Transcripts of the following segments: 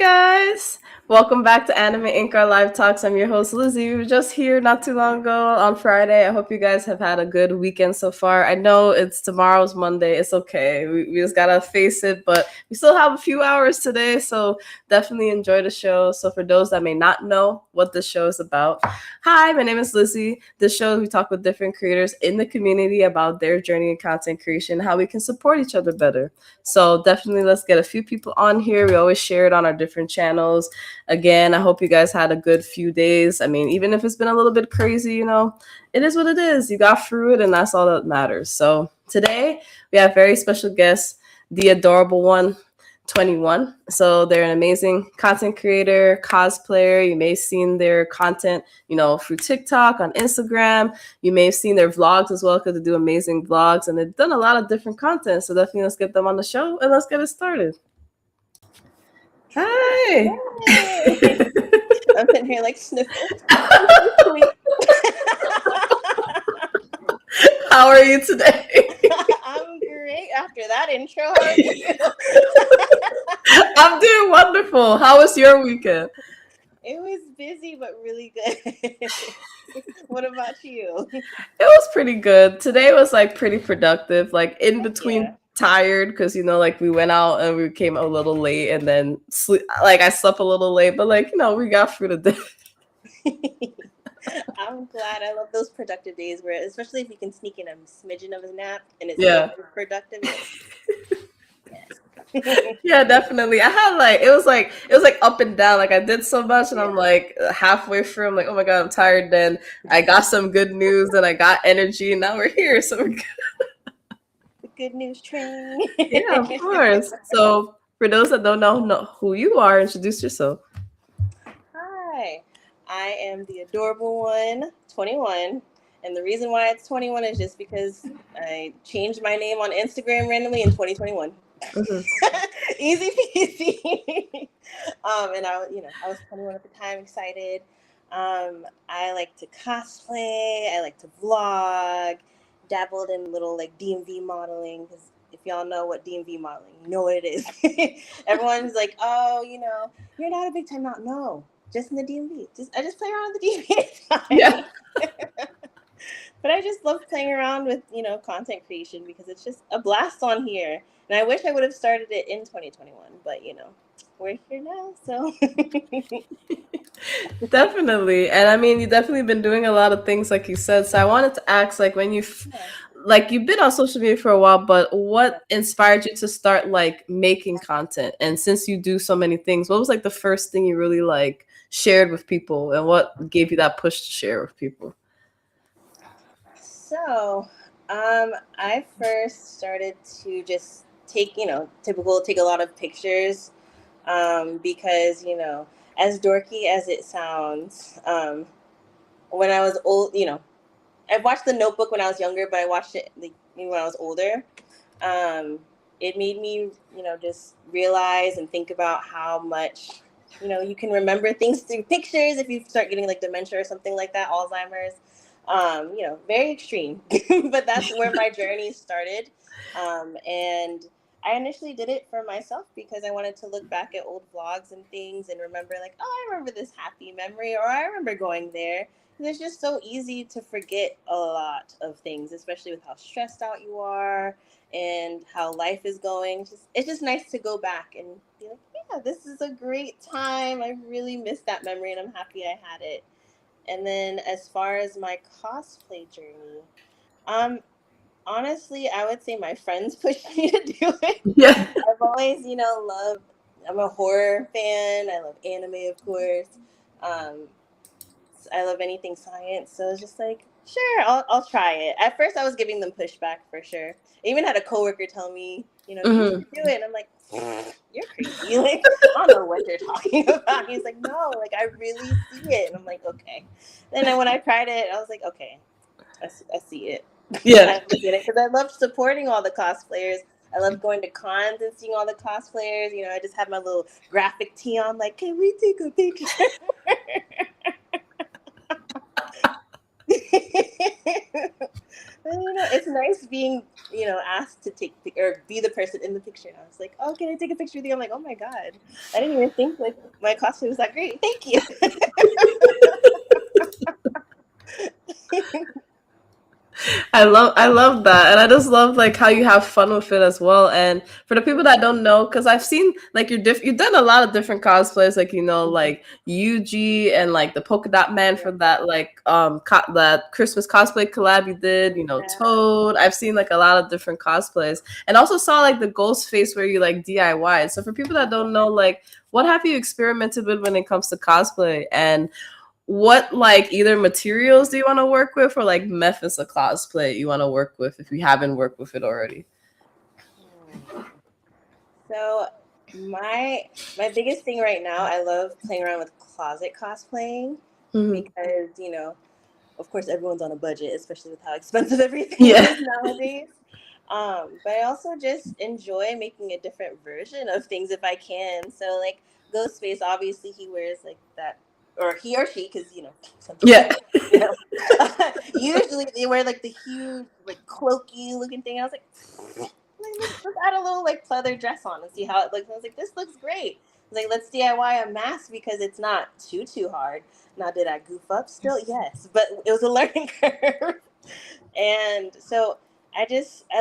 guys! Welcome back to AnimeInkArt Live Talks. I'm your host, Lizzie. We were just here not too long ago on Friday. I hope you guys have had a good weekend so far. I know it's tomorrow's Monday. It's okay. We just gotta face it, but we still have a few hours today, so definitely enjoy the show. So for those that may not know what this show is about, hi, my name is Lizzie. This show, we talk with different creators in the community about their journey in content creation, how we can support each other better. So definitely let's get a few people on here. We always share it on our different channels. Again, I hope you guys had a good few days. I mean, even if it's been a little bit crazy, it is what it is. You got through it, and that's all that matters. So today we have very special guest, the adorable one, 21. So they're an amazing content creator, cosplayer. You may have seen their content, through TikTok, on Instagram. You may have seen their vlogs as well because they do amazing vlogs and they've done a lot of different content. So definitely let's get them on the show and let's get it started. Hi. I'm sitting here like sniffing. How are you today? I'm great after that intro. How are you? I'm doing wonderful. How was your weekend? It was busy, but really good. What about you? It was pretty good. Today was pretty productive, in between tired because we went out and we came a little late and then I slept a little late, but we got through the day. I'm glad. I love those productive days where, especially if you can sneak in a smidgen of a nap and it's productive. Yeah, definitely. I had it was up and down. I did so much and I'm halfway through, I'm oh my god, I'm tired. Then I got some good news and I got energy and now we're here. So we're good. The good news train. Yeah, of course. So for those that don't know who you are, introduce yourself. Hi, I am the adorable one, 21. And the reason why it's 21 is just because I changed my name on Instagram randomly in 2021. Mm-hmm. Easy peasy. And I was 21 at the time, excited. I like to cosplay. I like to vlog. Dabbled in little DMV modeling because if y'all know what DMV modeling, you know what it is. Everyone's like, oh, you're not a big time. Not no, just in the DMV. I just play around with the DMV. Yeah. But I just love playing around with, content creation because it's just a blast on here. And I wish I would have started it in 2021, but, we're here now, so. Definitely. And I mean, you've definitely been doing a lot of things, like you said. So I wanted to ask, when you've been on social media for a while, but what inspired you to start, making content? And since you do so many things, what was, the first thing you really, shared with people? And what gave you that push to share with people? So, I first started to just take a lot of pictures, because, as dorky as it sounds, when I was old, I watched The Notebook when I was younger, but I watched it when I was older. It made me, just realize and think about how much, you can remember things through pictures if you start getting dementia or something like that, Alzheimer's. Very extreme, but that's where my journey started. And I initially did it for myself because I wanted to look back at old vlogs and things and remember oh, I remember this happy memory, or I remember going there. And it's just so easy to forget a lot of things, especially with how stressed out you are and how life is going. It's just nice to go back and be yeah, this is a great time. I really miss that memory and I'm happy I had it. And then as far as my cosplay journey, honestly, I would say my friends pushed me to do it. Yeah. I've always, loved, I'm a horror fan. I love anime, of course. I love anything science. So it's just sure, I'll try it. At first, I was giving them pushback for sure. I even had a coworker tell me, you should do it. And I'm like, you're crazy. I don't know what you're talking about. He's like, no, I really see it. And I'm like, okay. Then when I tried it, I was like, okay, I see it. Yeah. I get it because I love supporting all the cosplayers. I love going to cons and seeing all the cosplayers. I just had my little graphic tee on, can we take a picture? It's nice being, asked to take or be the person in the picture, and I was like, "Oh, can I take a picture with you?" I'm like, "Oh my god, I didn't even think like my cosplay was that great. Thank you." I love that, and I just love like how you have fun with it as well. And for the people that don't know, because I've seen like you've done a lot of different cosplays, like like Yuji and like the polka dot man for that like that Christmas cosplay collab you did. Yeah. Toad. I've seen like a lot of different cosplays, and also saw like the ghost face where you like DIY. So for people that don't know, like what have you experimented with when it comes to cosplay, and what like either materials do you want to work with, or like methods of cosplay you want to work with if you haven't worked with it already? So my biggest thing right now, I love playing around with closet cosplaying Mm-hmm. because of course, everyone's on a budget, especially with how expensive everything Yeah. is nowadays. But I also just enjoy making a different version of things if I can. So, like Ghostface, obviously he wears like that, or he or she, because some Yeah. people, usually they wear like the huge, like cloaky looking thing. I was like, let's add a little like pleather dress on and see how it looks. And I was like, this looks great. I was like, let's DIY a mask because it's not too hard. Now, did I goof up still? Yes, but it was a learning curve. And so I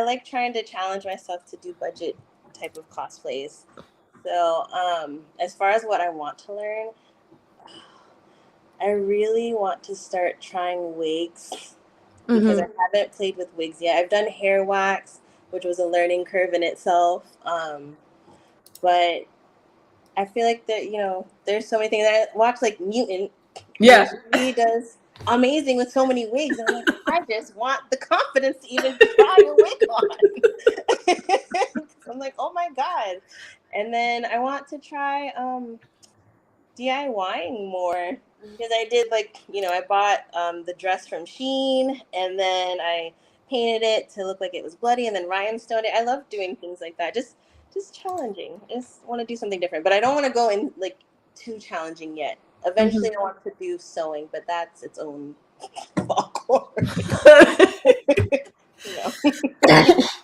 like trying to challenge myself to do budget type of cosplays. So as far as what I want to learn, I really want to start trying wigs because I Mm-hmm. haven't played with wigs yet. I've done hair wax, which was a learning curve in itself. But I feel like that there's so many things. I watch like Mutant, Yeah. and she does amazing with so many wigs. And I'm like, I just want the confidence to even try a wig on. So I'm like, oh my god. And then I want to try DIYing more because I did like I bought the dress from Shein, and then I painted it to look like it was bloody, and then rhinestoned it. I love doing things like that. Just challenging. I just want to do something different, but I don't want to go in like too challenging yet. Eventually, I want to do sewing, but that's its own ball course. you know.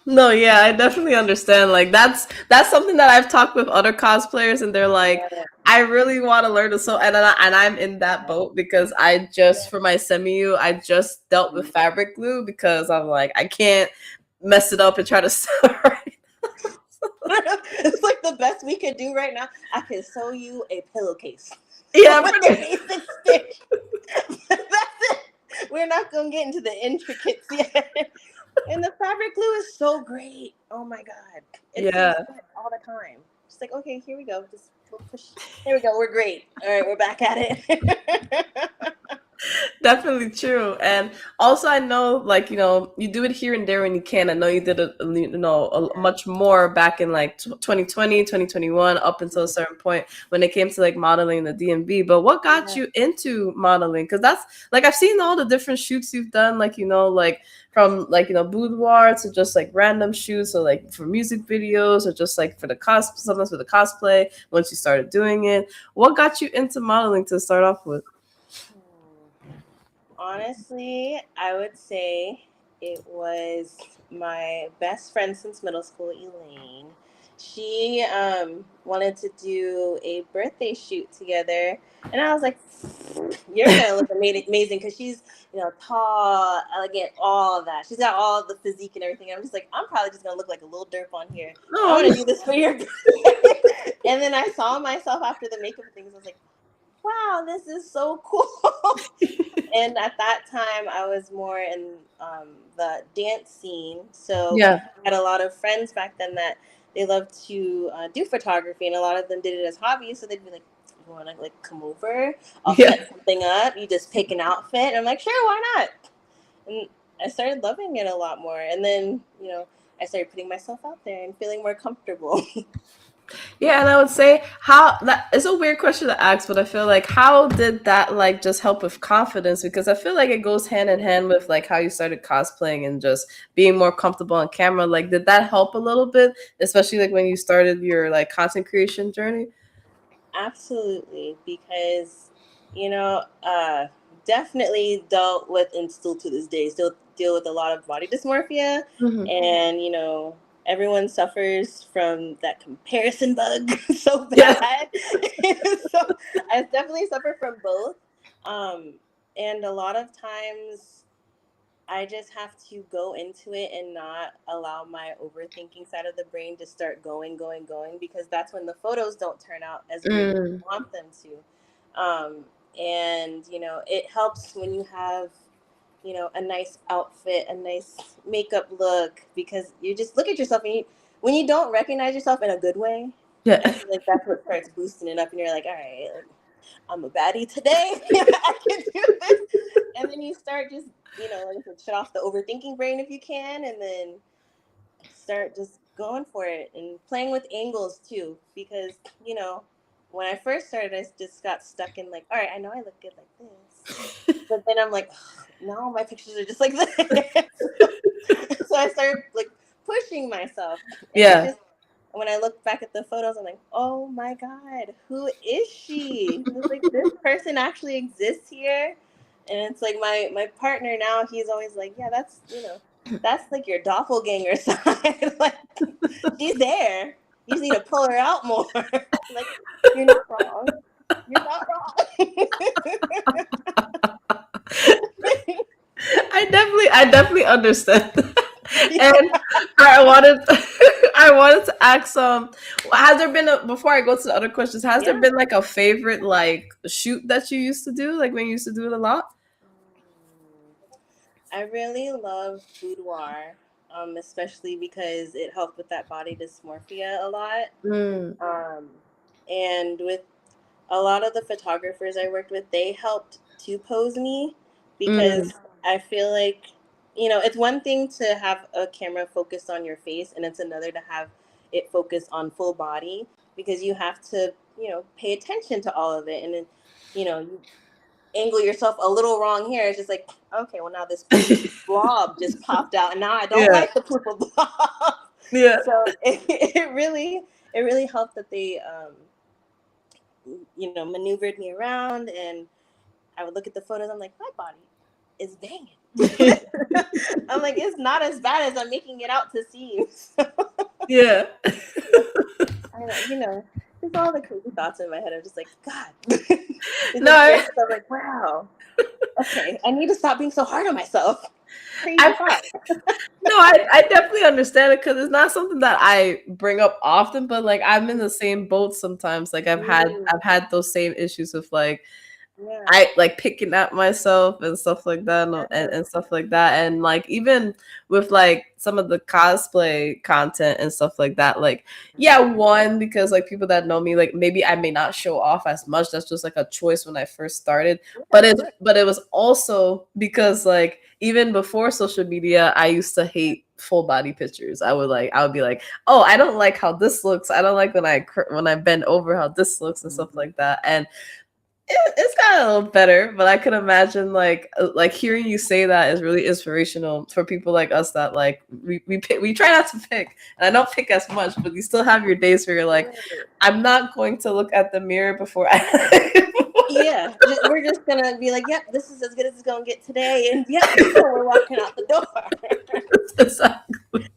No, yeah, I definitely understand. Like that's something that I've talked with other cosplayers, and they're like, Yeah. I really want to learn to sew, and I'm in that boat because I just for my semi I just dealt with fabric glue because I'm like I can't mess it up and try to sew right. It's like the best we could do right now. I can sew you a pillowcase Yeah, with a basic stitch. That's it. We're not gonna get into the intricacies yet. And the fabric glue is so great. Oh my god, it saves yeah. sweat all the time. Just like, okay, here we go. Just we'll push. There we go. We're great. All right, we're back at it. Definitely true. And also I know like, you do it here and there when you can. I know you did much more back in like 2020, 2021 up until a certain point when it came to like modeling the DMV. But what got Yeah. you into modeling? Cuz that's like I've seen all the different shoots you've done like like from like boudoir to just like random shoots, or like for music videos, or just like for the sometimes for the cosplay once you started doing it. What got you into modeling to start off with? Honestly, I would say it was my best friend since middle school, Elaine. She wanted to do a birthday shoot together, and I was like, "You're gonna look amazing," because she's tall, elegant, all of that. She's got all the physique and everything. I'm just like, I'm probably just gonna look like a little derp on here. I want to Oh, do this for your birthday. And then I saw myself after the makeup things. I was like, wow, this is so cool. And at that time, I was more in the dance scene. So yeah. I had a lot of friends back then that they loved to do photography, and a lot of them did it as hobbies. So they'd be like, "You want to like come over? I'll Yeah. set something up. You just pick an outfit." And I'm like, "Sure, why not?" And I started loving it a lot more. And then I started putting myself out there and feeling more comfortable. Yeah, and I would say how that is a weird question to ask, but I feel like how did that like just help with confidence? Because I feel like it goes hand in hand with like how you started cosplaying and just being more comfortable on camera. Like, did that help a little bit, especially like when you started your like content creation journey? Absolutely, because you know, uh, definitely dealt with and still to this day still deal with a lot of body dysmorphia, and you know, everyone suffers from that comparison bug so bad. So I definitely suffer from both, and a lot of times I just have to go into it and not allow my overthinking side of the brain to start going, because that's when the photos don't turn out as great as you want them to. And, you know, it helps when you have, you know, a nice outfit, a nice makeup look, because you just look at yourself and when you don't recognize yourself in a good way, I feel like that's what starts boosting it up, and you're like, all right, like, I'm a baddie today. I can do this. And then you start just, you know, like I said, shut off the overthinking brain if you can, and then start just going for it and playing with angles too. Because, you know, when I first started, I just got stuck in like, all right, I know I look good like this. But then I'm like, oh, no, my pictures are just like this. So I started like pushing myself. And it just, when I look back at the photos, I'm like, oh my God, who is she? It's like, this person actually exists here. And it's like my partner now, he's always like, yeah, that's, you know, that's like your doppelganger side. Like, she's there. You just need to pull her out more. Like, you're not wrong. You're not wrong. I definitely understand that. And I wanted I wanted to ask has there been before I go to the other questions, has there been like a favorite like shoot that you used to do, like when you used to do it a lot? I really love boudoir, especially because it helped with that body dysmorphia a lot. And with a lot of the photographers I worked with, they helped to pose me, because I feel like, you know, it's one thing to have a camera focused on your face, and it's another to have it focus on full body, because you have to, you know, pay attention to all of it. And then, you know, you angle yourself a little wrong here. It's just like, okay, well, now this blob just popped out, and now I don't like the purple blob. So it really helped that they, you know, maneuvered me around, and I would look at the photos. I'm like, my body is banging. I'm like, it's not as bad as I'm making it out to seem. Yeah. I know, you know, just all the crazy thoughts in my head. I'm just like, God. No, I'm like, wow. Okay, I need to stop being so hard on myself. Crazy thought. No, I definitely understand it, because it's not something that I bring up often, but like I'm in the same boat sometimes. Like I've had those same issues with like I like picking at myself and stuff like that, and stuff like that. And like even with like some of the cosplay content and stuff like that, like one, because like people that know me, like maybe I may not show off as much. That's just like a choice when I first started. But it was also because like even before social media, I used to hate full body pictures. I would be like, oh, I don't like how this looks. I don't like when I bend over how this looks and stuff like that. And it's gotten a little better, but I could imagine like hearing you say that is really inspirational for people like us that like we try not to pick, and I don't pick as much, but you still have your days where you're like, I'm not going to look at the mirror before we're just gonna be like, yep, this is as good as it's gonna get today, and yep, before we're walking out the door. Exactly.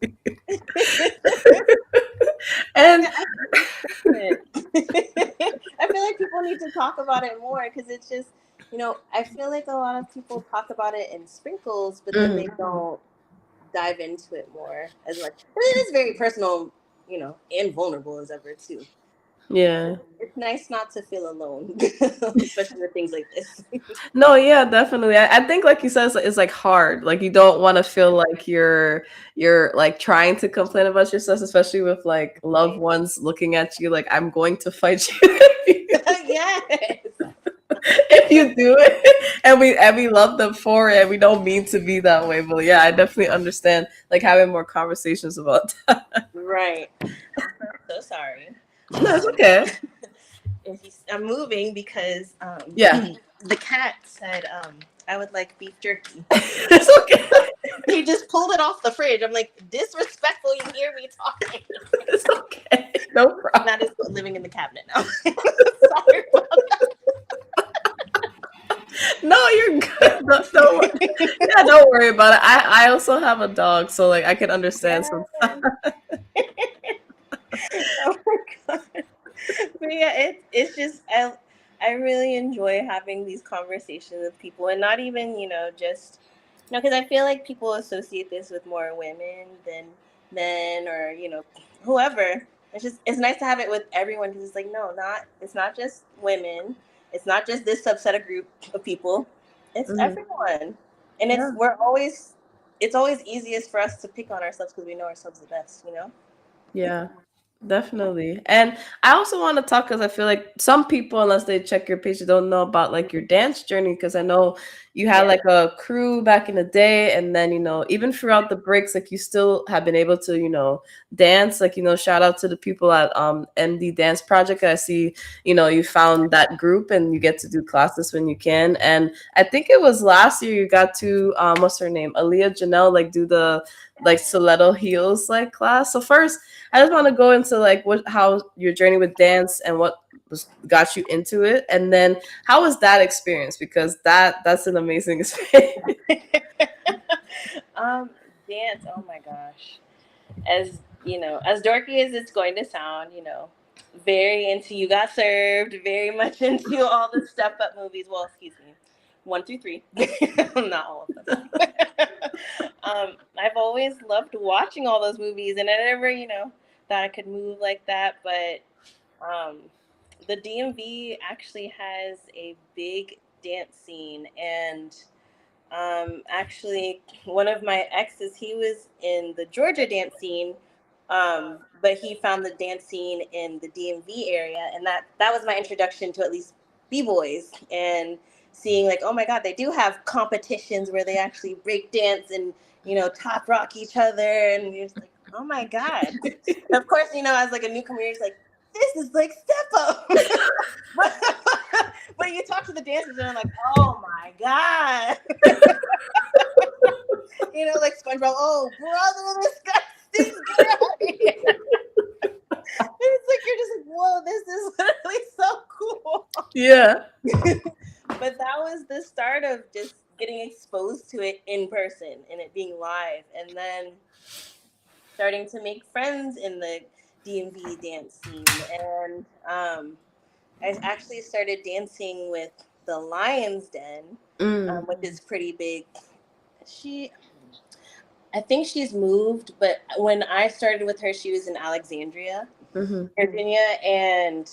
And I feel like people need to talk about it more, because it's just, you know, I feel like a lot of people talk about it in sprinkles, but then they don't dive into it more as much. But it is very personal, you know, and vulnerable as ever too. Yeah. It's nice not to feel alone, especially with things like this. No, yeah, definitely. I think like you said, it's like hard. Like you don't want to feel like you're like trying to complain about yourself, especially with like loved ones looking at you like, I'm going to fight you. Yes. If you do it, and we love them for it, and we don't mean to be that way. But yeah, I definitely understand like having more conversations about that. Right. So sorry. No, it's okay. I'm moving because the cat said I would like beef jerky. It's okay. He just pulled it off the fridge. I'm like, disrespectful. You hear me talking. It's okay. No problem. That is living in the cabinet now. Sorry about that. No, you're good. Yeah, don't worry about it. I also have a dog, so like I can understand Yeah. sometimes. Oh my god. But yeah, it's just I really enjoy having these conversations with people, and not even just because I feel like people associate this with more women than men, or whoever. It's nice to have it with everyone, because it's like, no, not it's not just women, it's not just this subset of group of people, it's Mhm. everyone, and Yeah. it's always easiest for us to pick on ourselves because we know ourselves the best. Yeah, definitely. And I also want to talk because I feel like some people, unless they check your page, they don't know about like your dance journey. Because I know you had Yeah. like a crew back in the day, and then even throughout the breaks, like you still have been able to dance. Like shout out to the people at MD Dance Project. I see you found that group, and you get to do classes when you can. And I think it was last year you got to what's her name, Aaliyah Janelle, like do the like stiletto heels like class. So first I just want to go into like how your journey with dance and what got you into it, and then how was that experience? Because that's an amazing experience. um, Dance. Oh my gosh. As dorky as it's going to sound, very into You Got Served, very much into all the Step Up movies. Well, excuse me, 1 through 3, not all of them. I've always loved watching all those movies, and I never, thought I could move like that. But um, the DMV actually has a big dance scene, and actually, one of my exes, he was in the Georgia dance scene, but he found the dance scene in the DMV area, and that was my introduction to at least b-boys, and seeing like, oh my god, they do have competitions where they actually break dance and top rock each other, and you're just like, oh my god. Of course, as like a newcomer, you're just like, this is like Step Up. but you talk to the dancers and I'm like, oh my god. Like SpongeBob, oh brother, this guy sings great. It's like you're just like, whoa, this is literally so cool. Yeah. But that was the start of just getting exposed to it in person and it being live, and then starting to make friends in the DMV dance scene. And I actually started dancing with the Lions Den, Mm. which is pretty big. I think she's moved, but when I started with her, she was in Alexandria, Mm-hmm. Virginia, and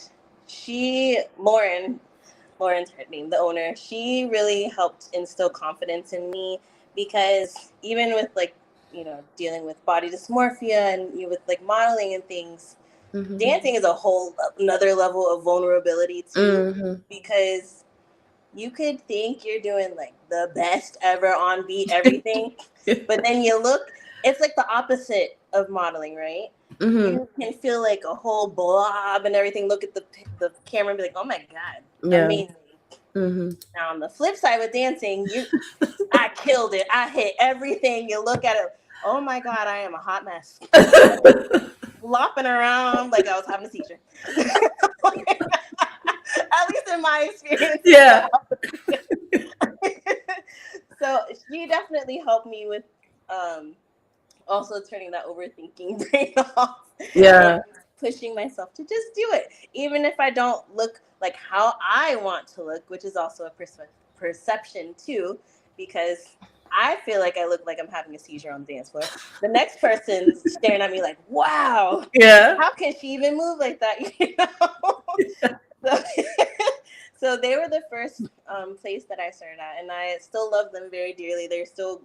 Lauren's her name, the owner. She really helped instill confidence in me, because even with like dealing with body dysmorphia and with like modeling and things, Mm-hmm. dancing is a whole another level of vulnerability too, Mm-hmm. because you could think you're doing like the best ever on beat everything, but then you look, it's like the opposite of modeling, right? Mm-hmm. You can feel like a whole blob and everything, look at the camera and be like, oh my god, Yeah. amazing. Mm-hmm. Now on the flip side with dancing, I killed it, I hit everything, you look at it, oh my god, I am a hot mess. Flopping around like I was having a seizure. At least in my experience. Yeah. So she definitely helped me with um, also turning that overthinking brain off and Yeah. pushing myself to just do it, even if I don't look like how I want to look, which is also a perception too, because I feel like I look like I'm having a seizure on the dance floor. The next person's staring at me like, wow, Yeah. how can she even move like that? So, so they were the first place that I started at, and I still love them very dearly. They're still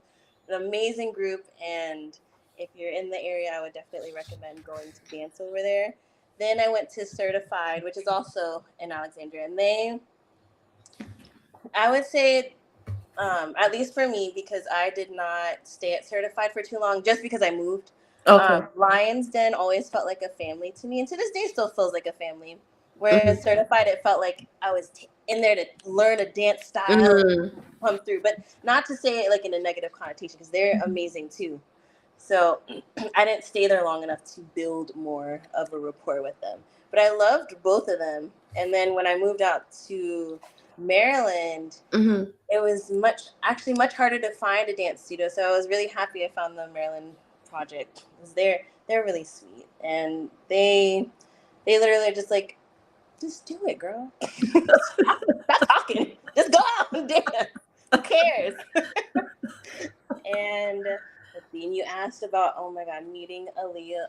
an amazing group, and if you're in the area, I would definitely recommend going to dance over there. Then I went to Certified, which is also in Alexandria, and I would say, at least for me, because I did not stay at Certified for too long, just because I moved. Okay. Lions Den always felt like a family to me, and to this day still feels like a family. Mm-hmm. Whereas Certified, it felt like I was in there to learn a dance style and Mm-hmm. come through, but not to say it like in a negative connotation, because they're amazing too. So I didn't stay there long enough to build more of a rapport with them. But I loved both of them. And then when I moved out to Maryland, Mm-hmm. it was much harder to find a dance studio. So I was really happy I found the Maryland project. 'Cause they're really sweet, and they literally are just like, just do it, girl. Stop talking. Just go out and dance. Who cares? And let's see, and you asked about, oh my god, meeting Aaliyah.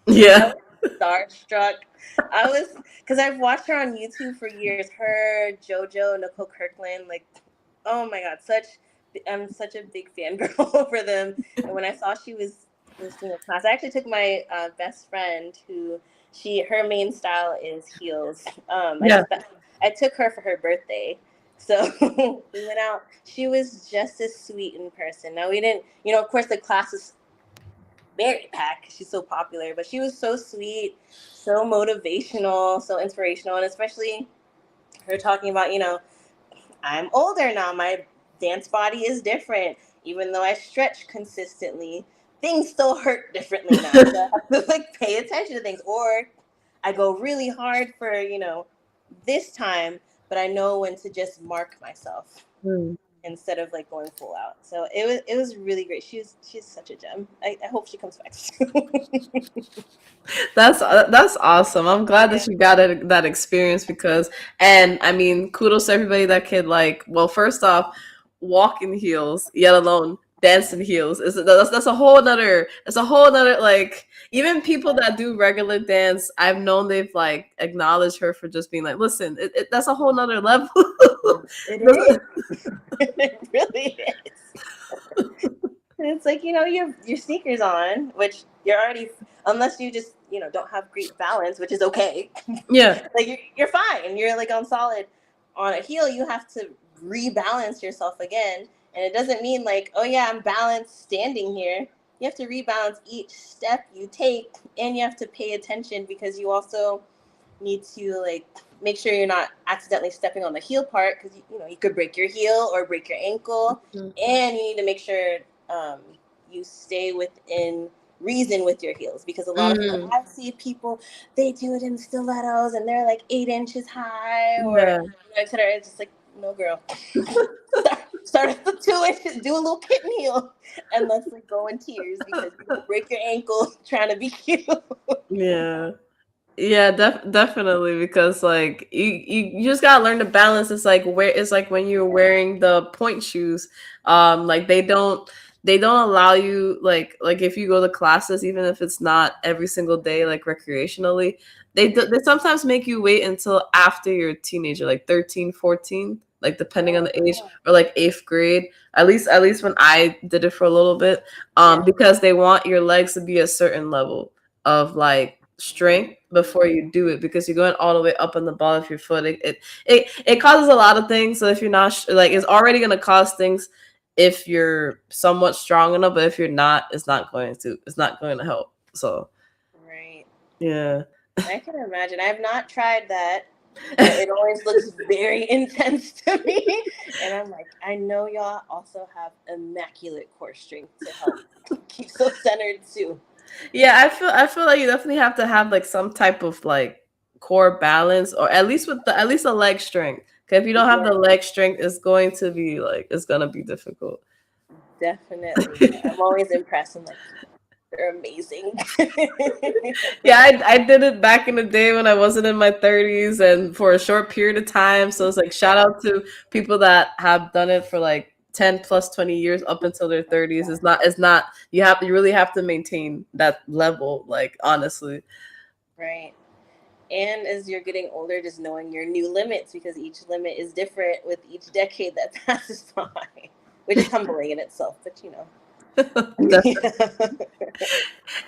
I Yeah. was starstruck. I was, because I've watched her on YouTube for years. Her, JoJo, Nicole Kirkland, like, oh my god, I'm such a big fangirl for them. And when I saw she was listening to class, I actually took my best friend who her main style is heels. Yeah. I took her for her birthday. So we went out. She was just as sweet in person. Now we didn't, of course the class is very packed. She's so popular, but she was so sweet, so motivational, so inspirational, and especially her talking about, I'm older now. My dance body is different. Even though I stretch consistently, things still hurt differently now. So I have to like pay attention to things. Or I go really hard for, this time, but I know when to just mark myself instead of like going full out. So it was really great. She's such a gem. I hope she comes back soon. That's awesome. I'm glad that Yeah. you got that experience because, and I mean, kudos to everybody that could like. Well, first off, walk in heels, yet alone dance in heels. That's a whole nother. It's a whole nother like. Even people that do regular dance, I've known they've like acknowledged her for just being like, listen, that's a whole nother level. It is. It really is. It's like, you have your sneakers on, which you're already, unless you just, don't have great balance, which is okay. Yeah. Like you're fine. You're like on solid. On a heel, you have to rebalance yourself again. And it doesn't mean like, oh yeah, I'm balanced standing here. You have to rebalance each step you take, and you have to pay attention because you also need to like make sure you're not accidentally stepping on the heel part because you could break your heel or break your ankle, and you need to make sure you stay within reason with your heels because a lot of people I see people they do it in stilettos and they're like 8 inches high or Yeah. etc. It's just like no girl. Start at the 2 inches, do a little kitten heel, and let's like go in tears because you're gonna break your ankle trying to be cute. Yeah. Yeah, definitely because like you just gotta learn to balance. It's like when you're wearing the point shoes, like they don't allow you like if you go to classes, even if it's not every single day like recreationally, they sometimes make you wait until after you're a teenager, like 13, 14, like depending on the age, or like eighth grade. At least when I did it for a little bit, Yeah. because they want your legs to be a certain level of like strength before you do it because you're going all the way up on the ball of your foot. It causes a lot of things. So if you're not like, it's already going to cause things if you're somewhat strong enough, but if you're not, it's not going to help. So Right. yeah. I can imagine. I've not tried that, but it always looks very intense to me. And I'm like, I know y'all also have immaculate core strength to help keep so centered too. Yeah, I feel like you definitely have to have like some type of like core balance, or at least a leg strength. Because if you don't have Yeah, the leg strength, it's gonna be difficult. definitely. I'm always impressed. I'm like, they're amazing. Yeah, I did it back in the day when I wasn't in my 30s and for a short period of time. So it's like shout out to people that have done it for like 10 plus 20 years up until their 30s. It's not you really have to maintain that level, like honestly. Right. And as you're getting older, just knowing your new limits because each limit is different with each decade that passes by, which is humbling in itself, but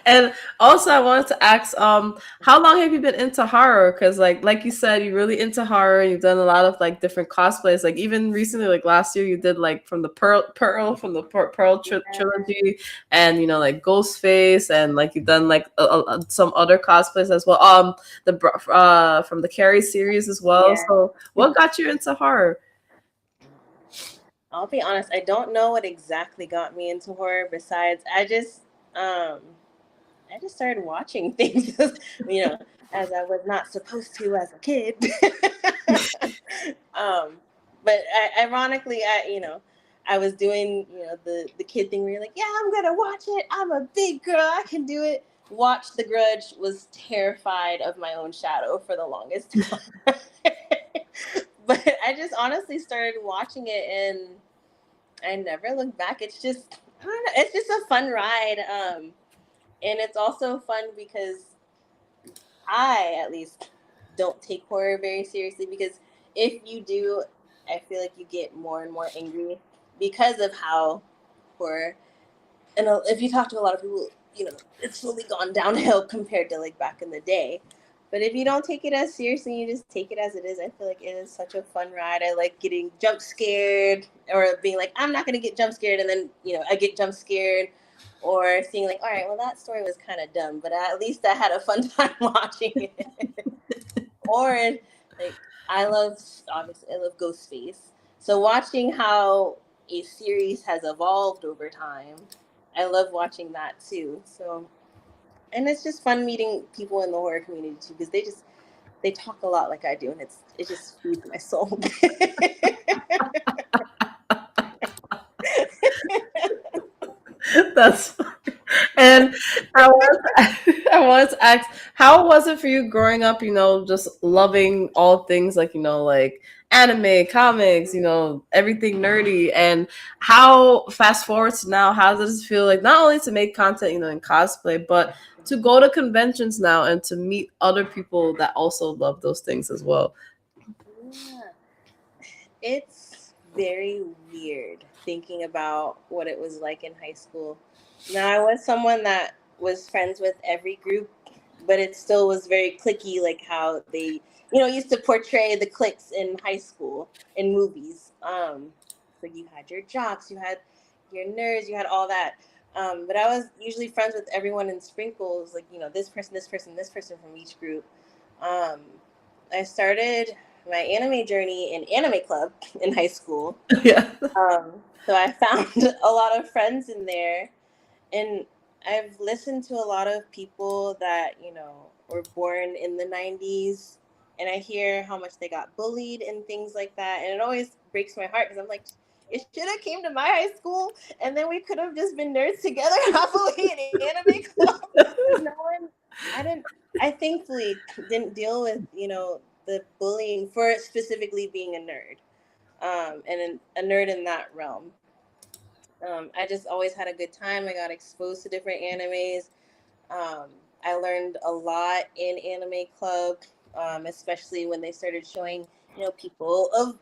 And also, I wanted to ask, how long have you been into horror? Because, like you said, you're really into horror, and you've done a lot of like different cosplays. Like even recently, like last year, you did like from the Pearl from the Pearl trilogy, and like Ghostface, and like you've done like some other cosplays as well. From the Carrie series as well. Yeah. So, what got you into horror? I'll be honest, I don't know what exactly got me into horror besides I just started watching things, you know, as I was not supposed to as a kid. um, But ironically, I was doing, the kid thing where you're like, yeah, I'm gonna watch it. I'm a big girl. I can do it. Watched The Grudge. Was terrified of my own shadow for the longest time. But I just honestly started watching it and I never looked back. It's just, I don't know, it's just a fun ride. And it's also fun because I, at least, don't take horror very seriously, because if you do, I feel like you get more and more angry because of how horror, and if you talk to a lot of people, it's slowly gone downhill compared to like back in the day. But if you don't take it as seriously, you just take it as it is, I feel like it is such a fun ride. I like getting jump scared, or being like, I'm not going to get jump scared, and then I get jump scared, or seeing like, all right, well, that story was kind of dumb, but at least I had a fun time watching it. Or like, obviously I love Ghostface. So watching how a series has evolved over time, I love watching that too. So, and it's just fun meeting people in the horror community too, because they talk a lot like I do, and it just feeds my soul. That's and I wanted to ask, how was it for you growing up, just loving all things like, like anime, comics, everything nerdy, and how fast forward to now, how does it feel like not only to make content, in cosplay, but to go to conventions now and to meet other people that also love those things as well? Yeah. It's very weird thinking about what it was like in high school. Now, I was someone that was friends with every group, but it still was very cliquey, like how they, used to portray the cliques in high school in movies. So you had your jocks, you had your nerds, you had all that. But I was usually friends with everyone in sprinkles, like, this person, this person, this person from each group. Um, I started my anime journey in anime club in high school. Yeah. So I found a lot of friends in there, and I've listened to a lot of people that were born in the '90s, and I hear how much they got bullied and things like that, and it always breaks my heart, because I'm like, it should have came to my high school, and then we could have just been nerds together happily in anime club. Because no one, I didn't, I thankfully didn't deal with the bullying for specifically being a nerd, and a nerd in that realm. I just always had a good time. I got exposed to different animes. Um, I learned a lot in anime club, especially when they started showing, people of,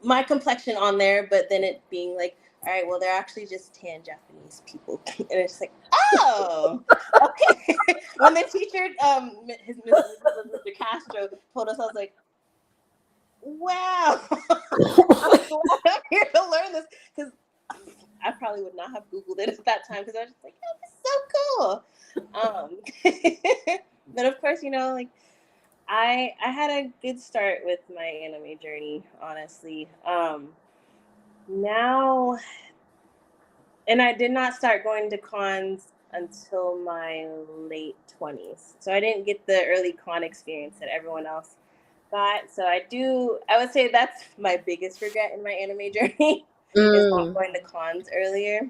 my complexion on there, but then it being like, all right, well, they're actually just tan Japanese people. And it's like, oh, okay. When the teacher, Mr. Castro, told us, I was like, wow, I'm glad I'm here to learn this, because I probably would not have Googled it at that time, because I was just like, oh, this is so cool. But of course, like, I had a good start with my anime journey, honestly. Now, and I did not start going to cons until my late 20s. So I didn't get the early con experience that everyone else got. So I would say that's my biggest regret in my anime journey is not Mm. going to cons earlier.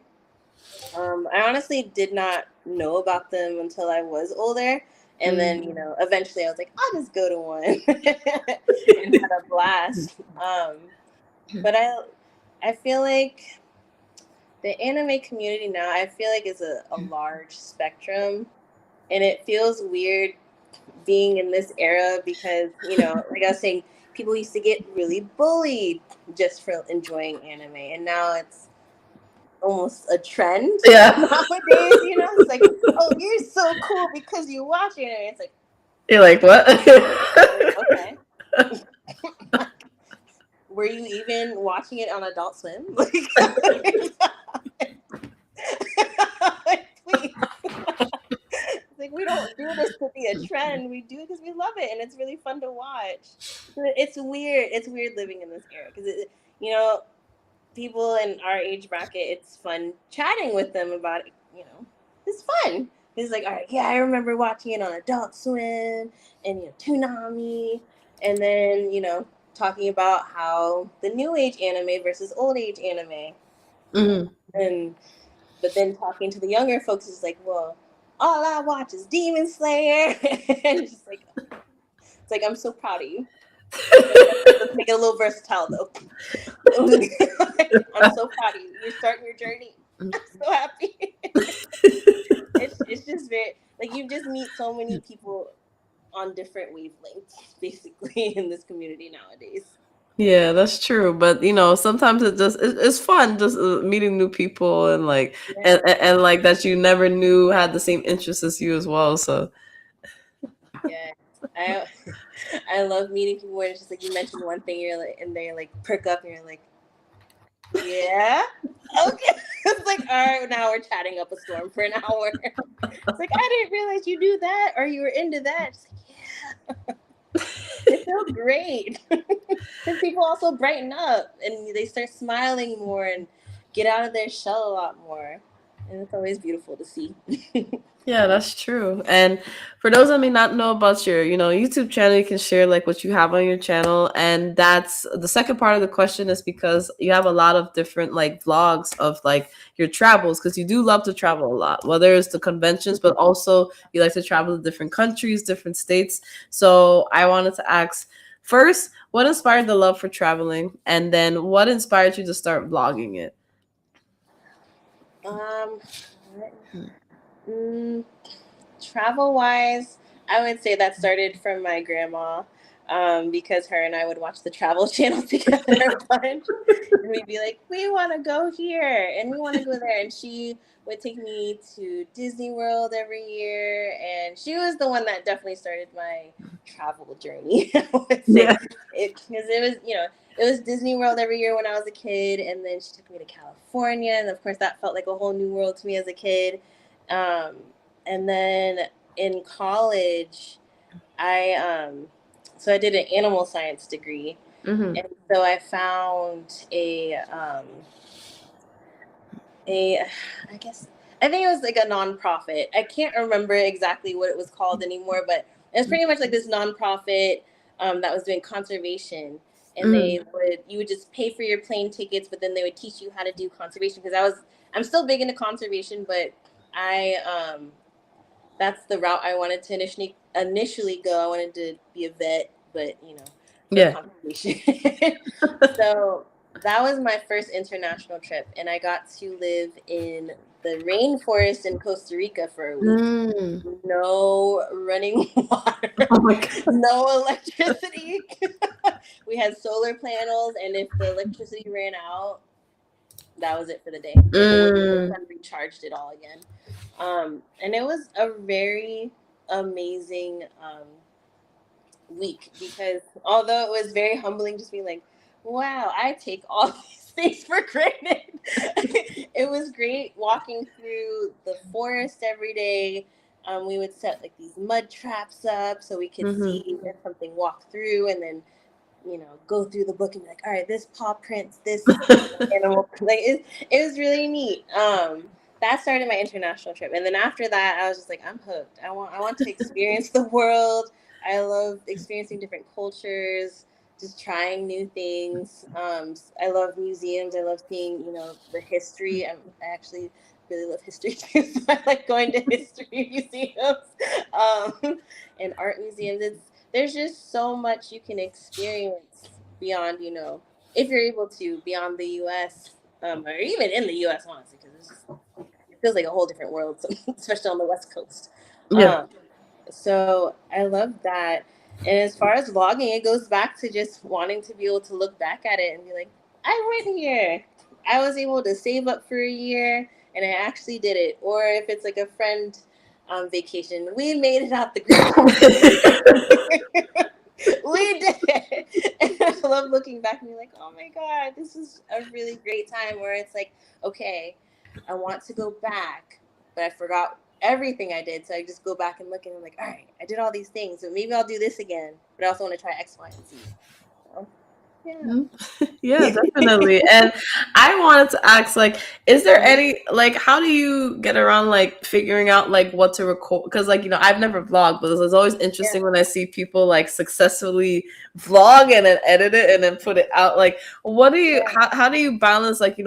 I honestly did not know about them until I was older. And then, eventually I was like, I'll just go to one and had a blast. But I feel like the anime community now, I feel like is a large spectrum, and it feels weird being in this era because, like I was saying, people used to get really bullied just for enjoying anime, and now it's almost a trend Yeah. nowadays. It's like, oh, you're so cool because you watch anime. It's like, You're like, what? okay. Were you even watching it on Adult Swim? Like, please. Like, we don't do this to be a trend. We do it because we love it, and it's really fun to watch. It's weird. It's weird living in this era because you know, people in our age bracket, it's fun chatting with them about it. It's fun. It's like, all right, yeah, I remember watching it on Adult Swim and Toonami, and then talking about how the new age anime versus old age anime, Mm-hmm. and but then talking to the younger folks is like, well, all I watch is Demon Slayer, and it's like I'm so proud of you. Let's make it a little versatile though. I'm so proud of you. You're starting your journey. I'm so happy. It's just very like you just meet so many people on different wavelengths basically in this community nowadays. Yeah, that's true. But sometimes it's fun just meeting new people and like Yeah. and like that you never knew had the same interests as you as well. So Yeah. I I love meeting people where it's just like you mentioned one thing, you're like, and they like perk up, and you're like, yeah, okay. It's like, all right, now we're chatting up a storm for an hour. It's like I didn't realize you do that or you were into that. It's like, yeah, it feels great because people also brighten up and they start smiling more and get out of their shell a lot more, and it's always beautiful to see. yeah, that's true. And for those that may not know about your, YouTube channel, you can share like what you have on your channel. And that's the second part of the question is because you have a lot of different like vlogs of like your travels because you do love to travel a lot, whether it's the conventions, but also you like to travel to different countries, different states. So I wanted to ask first, what inspired the love for traveling? And then what inspired you to start vlogging it? um, mm, Travel wise, I would say that started from my grandma, because her and I would watch the Travel Channel together a bunch, and we'd be like, "We want to go here and we want to go there," and she would take me to Disney World every year, and she was the one that definitely started my travel journey. I would say Yeah. it because it was it was Disney World every year when I was a kid, and then she took me to California, and of course that felt like a whole new world to me as a kid. Um, and then in college, I so I did an animal science degree, Mm-hmm. and so I found a I guess I think it was like a nonprofit. I can't remember exactly what it was called anymore, but it was pretty much like this nonprofit that was doing conservation, and Mm-hmm. you would just pay for your plane tickets, but then they would teach you how to do conservation because I'm still big into conservation, but I that's the route I wanted to initially go. I wanted to be a vet, but for Yeah. conservation. So that was my first international trip, and I got to live in the rainforest in Costa Rica for a week. Mm. No running water, Oh my god. no electricity. We had solar panels, and if the electricity ran out, that was it for the day. Like the Mm. sun recharged it all again. And it was a very amazing week because although it was very humbling, just being like, wow, I take all these things for granted. It was great walking through the forest every day. We would set like these mud traps up so we could Mm-hmm. see if something walked through, and then go through the book and be like, all right, this paw prints, this animal. Like it was really neat. That started my international trip, and then after that, I was just like, I'm hooked. I want to experience the world. I love experiencing different cultures, just trying new things. I love museums. I love seeing the history. I actually really love history too. So I like going to history museums and art museums. There's just so much you can experience beyond, if you're able to, beyond the U.S. Or even in the U.S. honestly, because it feels like a whole different world, especially on the West Coast. Yeah. Um, so I love that. And as far as vlogging, it goes back to just wanting to be able to look back at it and be like, I went here. I was able to save up for a year and I actually did it. Or if it's like a friend vacation, we made it out the grocery. We did it. And I love looking back and being like, oh my God, this is a really great time where it's like, okay, I want to go back, but I forgot everything I did. So I just go back and look and I'm like, all right, I did all these things. So maybe I'll do this again. But I also want to try X, Y, and Z. So, Yeah. Yeah, definitely. And I wanted to ask, like, is there any, like, how do you get around, like, figuring out, like, what to record? Because, like, I've never vlogged, but it's always interesting when I see people, like, successfully vlog and then edit it and then put it out. Like, how do you balance, like,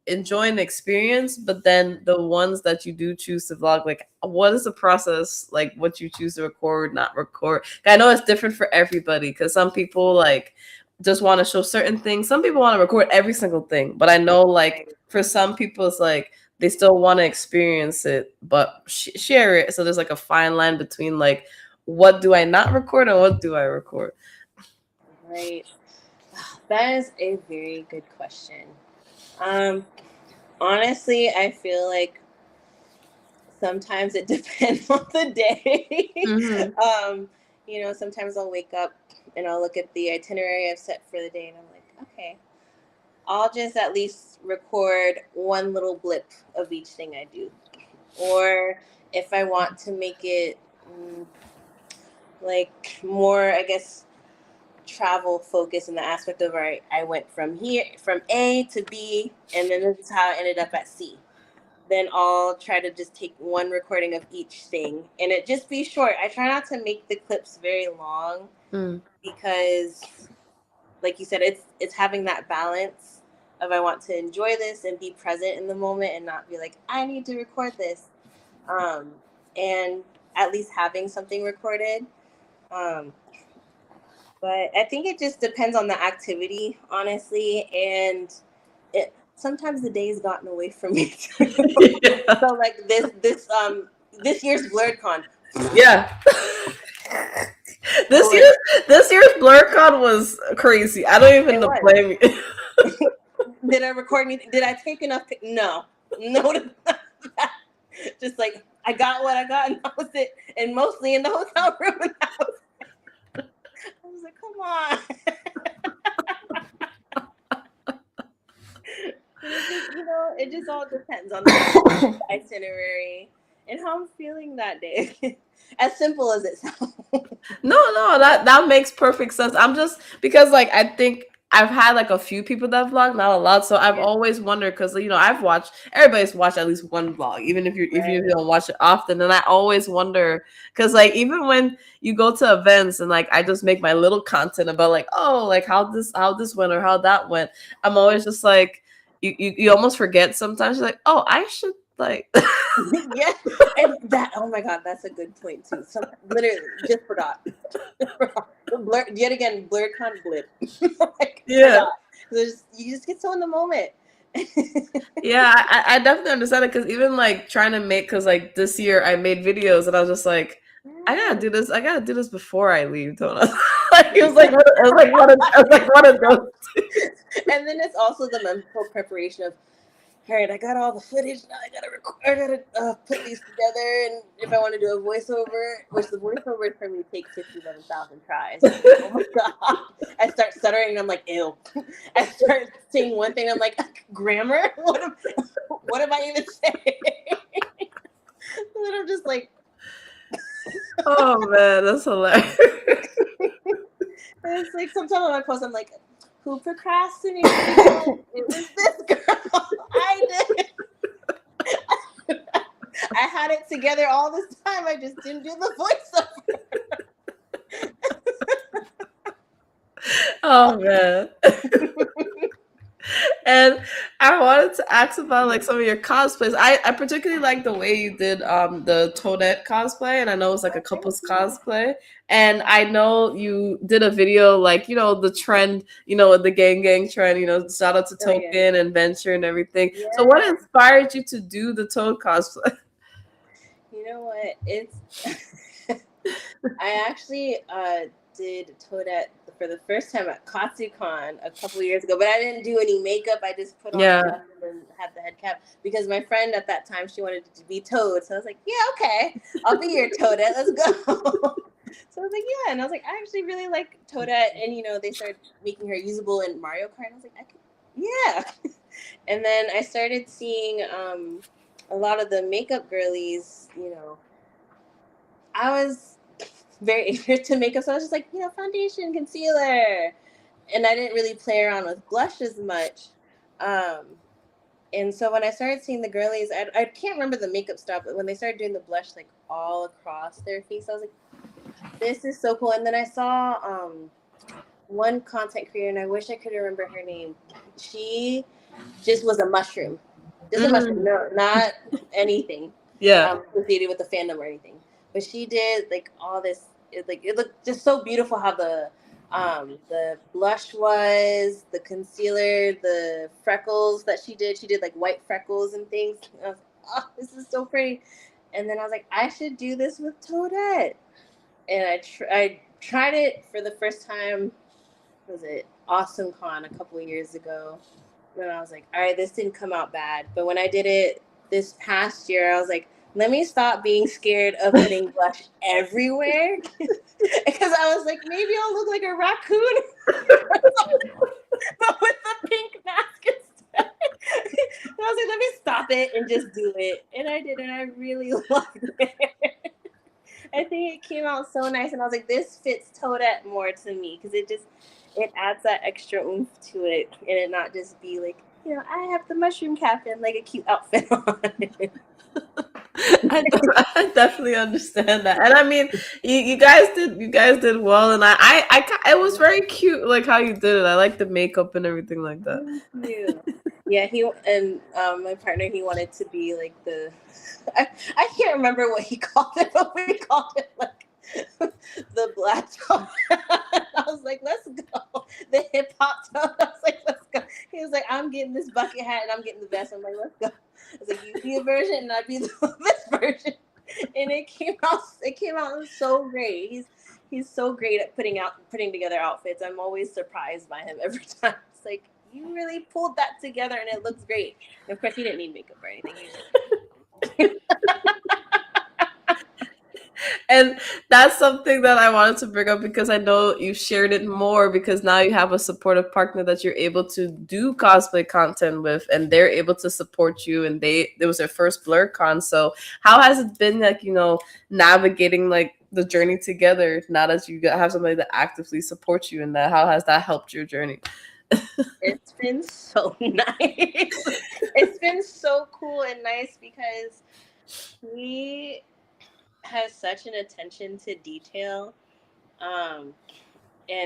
enjoying the experience, but then the ones that you do choose to vlog, like, what is the process, like, what you choose to record, not record? I know it's different for everybody, because some people, like, just want to show certain things. Some people want to record every single thing, but I know, like, for some people, it's like they still want to experience it, but share it. So there's like a fine line between, like, what do I not record and what do I record? Right. That is a very good question. Honestly, I feel like sometimes it depends on the day. Mm-hmm. Sometimes I'll wake up and I'll look at the itinerary I've set for the day and I'm like, okay, I'll just at least record one little blip of each thing I do. Or if I want to make it like more, I guess, travel focus in the aspect of, all right, I went from A to B, and then this is how I ended up at C. Then I'll try to just take one recording of each thing and it just be short. I try not to make the clips very long because, like you said, it's having that balance of I want to enjoy this and be present in the moment and not be like, I need to record this. And at least having something recorded. Um, but I think it just depends on the activity, honestly. And sometimes the day's gotten away from me too. Yeah. So like this year's BlurredCon. Yeah. this year's BlurCon was crazy. I don't even blame you. Did I record anything? Did I take enough? No. Just like I got what I got and that was it. And mostly in the hotel room. And I was like, come on. It just all depends on the itinerary and how I'm feeling that day. As simple as it sounds. No, that makes perfect sense. I'm just, because, like, I think I've had, like, a few people that vlog, not a lot. So I've always wondered, because, everybody's watched at least one vlog, even if you don't watch it often. And I always wonder, because, like, even when you go to events and, like, I just make my little content about, like, oh, like, how this went or how that went, I'm always just like, you almost forget sometimes. You're like, oh, I should, like. Yes, and oh my god, that's a good point too. Literally just forgot. Yet again, BlurredCon blip. Yeah. You just get so in the moment. Yeah, I definitely understand it, because even, like, trying to make, because, like, this year I made videos and I was just like, I gotta do this before I leave. Like, it was like one of those. And then it's also the mental preparation of, all right, I got all the footage. Now I gotta record. I gotta put these together. And if I want to do a voiceover, which the voiceover for me takes 57,000 tries. Oh my god! I start stuttering and I'm like, ew. I start saying one thing. I'm like, grammar. What am I even saying? And then I'm just like, oh man, that's hilarious. it's like sometimes when I post, I'm like, who procrastinated? It was this girl. I did. I had it together all this time. I just didn't do the voiceover. Oh man. And I wanted to ask about, like, some of your cosplays. I particularly like the way you did the Toadette cosplay, and I know it's like a couple's cosplay. And I know you did a video, like, the trend, the gang trend, shout out to Token and Venture and everything. Yeah. So what inspired you to do the Toad cosplay? You know what? It's I actually did Toadette for the first time at KatsuCon a couple of years ago, but I didn't do any makeup. I just put on stuff and had the head cap because my friend at that time, she wanted to be Toad. So I was like, yeah, okay, I'll be your Toadette. Let's go. So I was like, yeah. And I was like, I actually really like Toadette. And, they started making her usable in Mario Kart. And I was like, yeah. And then I started seeing a lot of the makeup girlies, I was very ignorant to makeup, so I was just like, foundation, concealer. and I didn't really play around with blush as much. Um, and so when I started seeing the girlies, I can't remember the makeup stuff, but when they started doing the blush like all across their face, I was like, this is so cool. And then I saw one content creator, and I wish I could remember her name. She just was a mushroom. Just a mushroom, no, not anything associated with the fandom or anything. But she did like all this. It looked just so beautiful how the blush was, the concealer, the freckles that she did. She did like white freckles and things. And I was like, oh, this is so pretty. And then I was like, I should do this with Toadette. And I tried it for the first time. Was it Awesome Con a couple of years ago? And I was like, all right, this didn't come out bad. But when I did it this past year, I was like, let me stop being scared of putting blush everywhere. Because I was like, maybe I'll look like a raccoon. But with the pink mask instead. I was like, let me stop it and just do it. And I did, and I really loved it. I think it came out so nice, and I was like, this fits Toadette more to me because it adds that extra oomph to it, and it not just be like, I have the mushroom cap and like a cute outfit on. I definitely understand that, and I mean, you guys did well, and it was very cute, like how you did it. I like the makeup and everything like that. Thank you. Yeah, he and my partner, he wanted to be like I can't remember what he called it, but we called it like the black top. I was like, let's go. The hip hop top. I was like, let's go. He was like, I'm getting this bucket hat and I'm getting the vest. I'm like, let's go. I was like, you be a version and I be this version. And it came out so great. He's so great at putting together outfits. I'm always surprised by him every time. It's like, you really pulled that together and it looks great. And of course, he didn't need makeup or anything. And that's something that I wanted to bring up because I know you shared it more because now you have a supportive partner that you're able to do cosplay content with, and they're able to support you, and it was their first BlurCon. So how has it been, like, navigating like the journey together now that you have somebody that actively supports you in that? How has that helped your journey? It's been so nice. It's been so cool and nice because he has such an attention to detail. And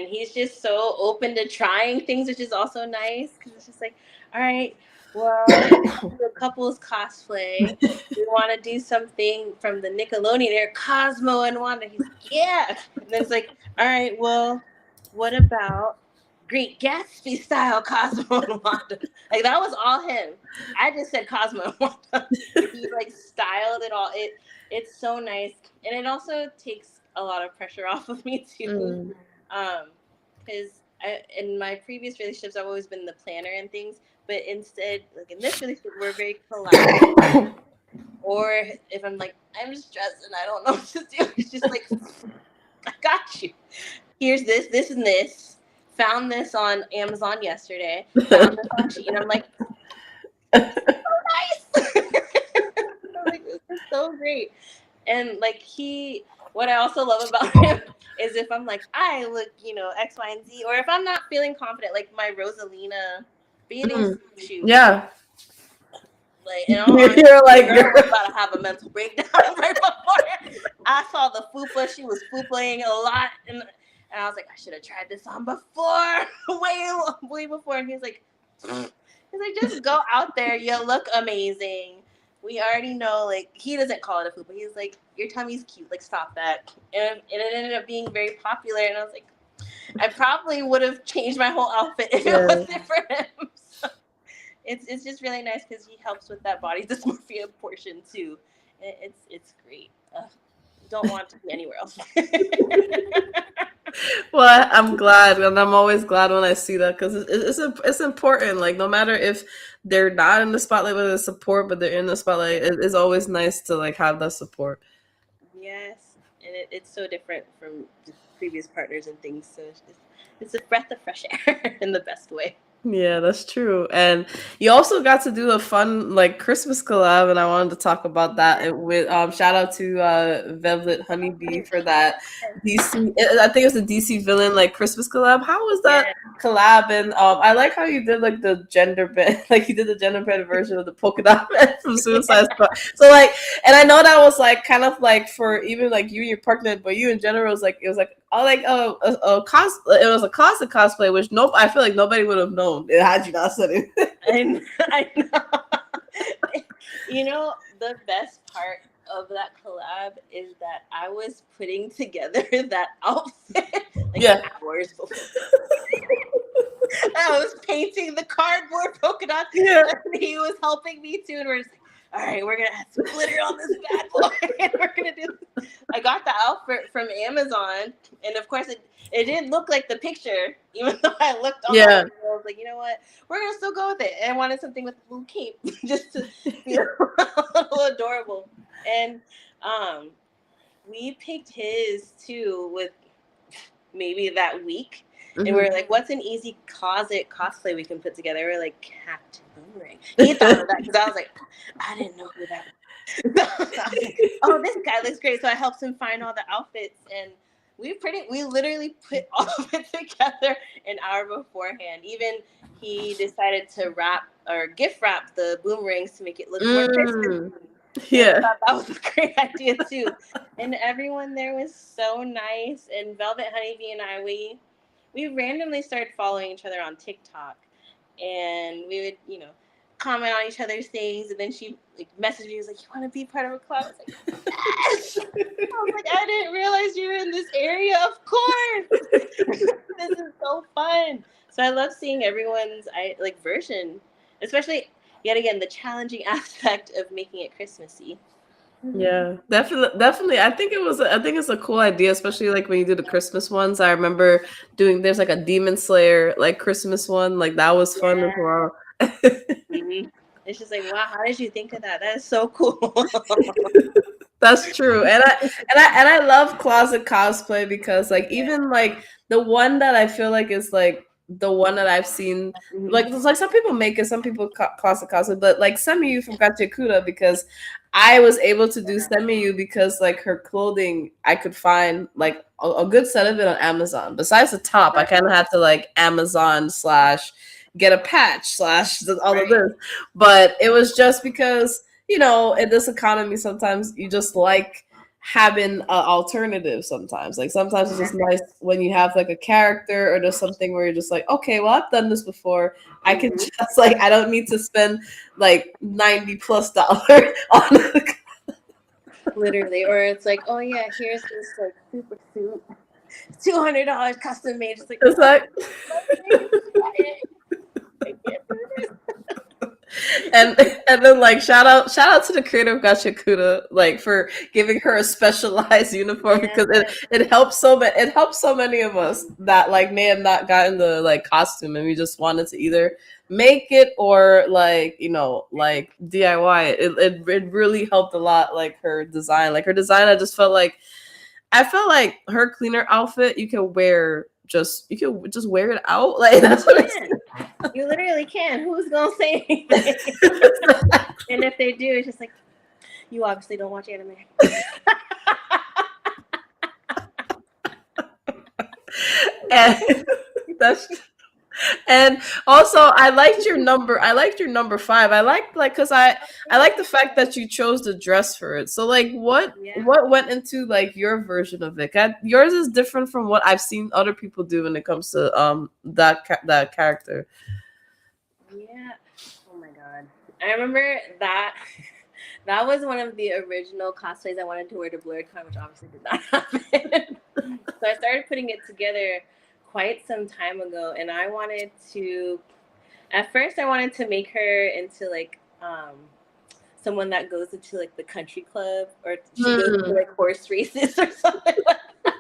he's just so open to trying things, which is also nice because it's just like, all right, well, do a couple's cosplay. We want to do something from the Nickelodeon. They're Cosmo and Wanda. He's like, yeah. And then it's like, all right, well, what about Great Gatsby style Cosmo and Wanda? Like, that was all him. I just said Cosmo and Wanda. He like styled it all. It's so nice, and it also takes a lot of pressure off of me too. Because in my previous relationships, I've always been the planner and things, but instead, like in this relationship, we're very collaborative. Or if I'm like, I'm stressed and I don't know what to do, it's just like, I got you. Here's this and this. Found this on Amazon yesterday. Found this on Shein. And I'm like, so nice. I'm like, this is so great. And like what I also love about him is if I'm like, I look, X, Y, and Z, or if I'm not feeling confident, like my Rosalina bathing shoot. Yeah. Like, you're like, girl was about to have a mental breakdown right before. I saw the fupa. She was fuplaying a lot. And I was like, I should have tried this on before. way before. And he's like, just go out there. You look amazing. We already know, like, he doesn't call it a fupa. He's like, your tummy's cute. Like, stop that. And it ended up being very popular. And I was like, I probably would have changed my whole outfit if it wasn't for him. So it's just really nice because he helps with that body dysmorphia portion too. It's great. Don't want to be anywhere else. Well, I'm glad, and I'm always glad when I see that because it's important. Like, no matter if they're not in the spotlight with the support, but they're in the spotlight, it's always nice to like have that support. Yes, and it's so different from previous partners and things. So it's a breath of fresh air in the best way. Yeah, that's true. And you also got to do a fun like Christmas collab, and I wanted to talk about that with shout out to Velvet Honeybee for that DC. I think it was a DC villain like Christmas collab. How was that Yeah. collab? And I like how you did like the gender bend, like you did the gender bend version of the polka dot man from Suicide Squad. So like, and I know that was like kind of like for even like you and your partner, but you in general it was like I like a cos. It was a closet cosplay, which nope. I feel like nobody would have known had you not said it. And I know. You know, the best part of that collab is that I was putting together that outfit like Yeah. hours before. I was painting the cardboard polka dots, Yeah. and he was helping me too. And we're just like, all right, we're gonna add some glitter on this bad boy, and we're gonna do this. I got the outfit from Amazon, and of course, it didn't look like the picture, even though I looked online. Yeah. I was like, you know what, we're gonna still go with it. And I wanted something with a little cape, just to feel a little adorable. And we picked his too with maybe that week. And we were like, what's an easy closet cosplay we can put together? We are like, Captain Boomerang. He thought of that because I was like, I didn't know who that was. So I was like, oh, this guy looks great. So I helped him find all the outfits. And we literally put all of it together an hour beforehand. Even he decided to gift wrap the boomerangs to make it look more Christmas. Yeah. I thought that was a great idea too. And everyone there was so nice. And Velvet Honeybee and I, we randomly started following each other on TikTok, and we would, comment on each other's things. And then she like messaged me, was like, "You want to be part of a club?" I was like, "Yes!" I was like, "I didn't realize you were in this area. Of course, this is so fun." So I love seeing everyone's version, especially yet again the challenging aspect of making it Christmassy. Yeah, definitely. I think it's a cool idea, especially like when you do the Christmas ones. I remember there's like a Demon Slayer like Christmas one, like that was fun as well. Mm-hmm. It's just like, wow, how did you think of that? That is so cool. That's true. And I love closet cosplay because like even like the one that I feel like is like the one that I've seen like it's like some people make it, some people closet cosplay, but like Semiyu from Gachikuda, because I was able to do Semiyu because like her clothing I could find like a good set of it on Amazon. Besides the top, I kind of had to like Amazon / get a patch / all of this, but it was just because in this economy, sometimes you just like having an alternative sometimes. Like sometimes it's just nice when you have like a character or there's something where you're just like, okay, well, I've done this before. I can just like, I don't need to spend like $90+ on it. Literally. Or it's like, oh yeah, here's this like super suit. $200 custom made. Just like, It's like, I can't do this. and then like shout out to the creator of Gachikuda like for giving her a specialized uniform, because it helps so many of us that like may have not gotten the like costume, and we just wanted to either make it or like like DIY it. It really helped a lot. Like her design, I just felt like her cleaner outfit you can just wear it out, like that's what you literally can. Who's gonna say anything? And if they do, it's just like, you obviously don't watch anime. And that's and also I liked your number 5. I liked because I like the fact that you chose the dress for it. So like what went into like your version of it? Yours is different from what I've seen other people do when it comes to that character. Yeah. Oh my god. I remember that was one of the original cosplays I wanted to wear to BlurredCon, which obviously did not happen. So I started putting it together quite some time ago, and at first I wanted to make her into like someone that goes into like the country club, or she goes to like horse races or something like that.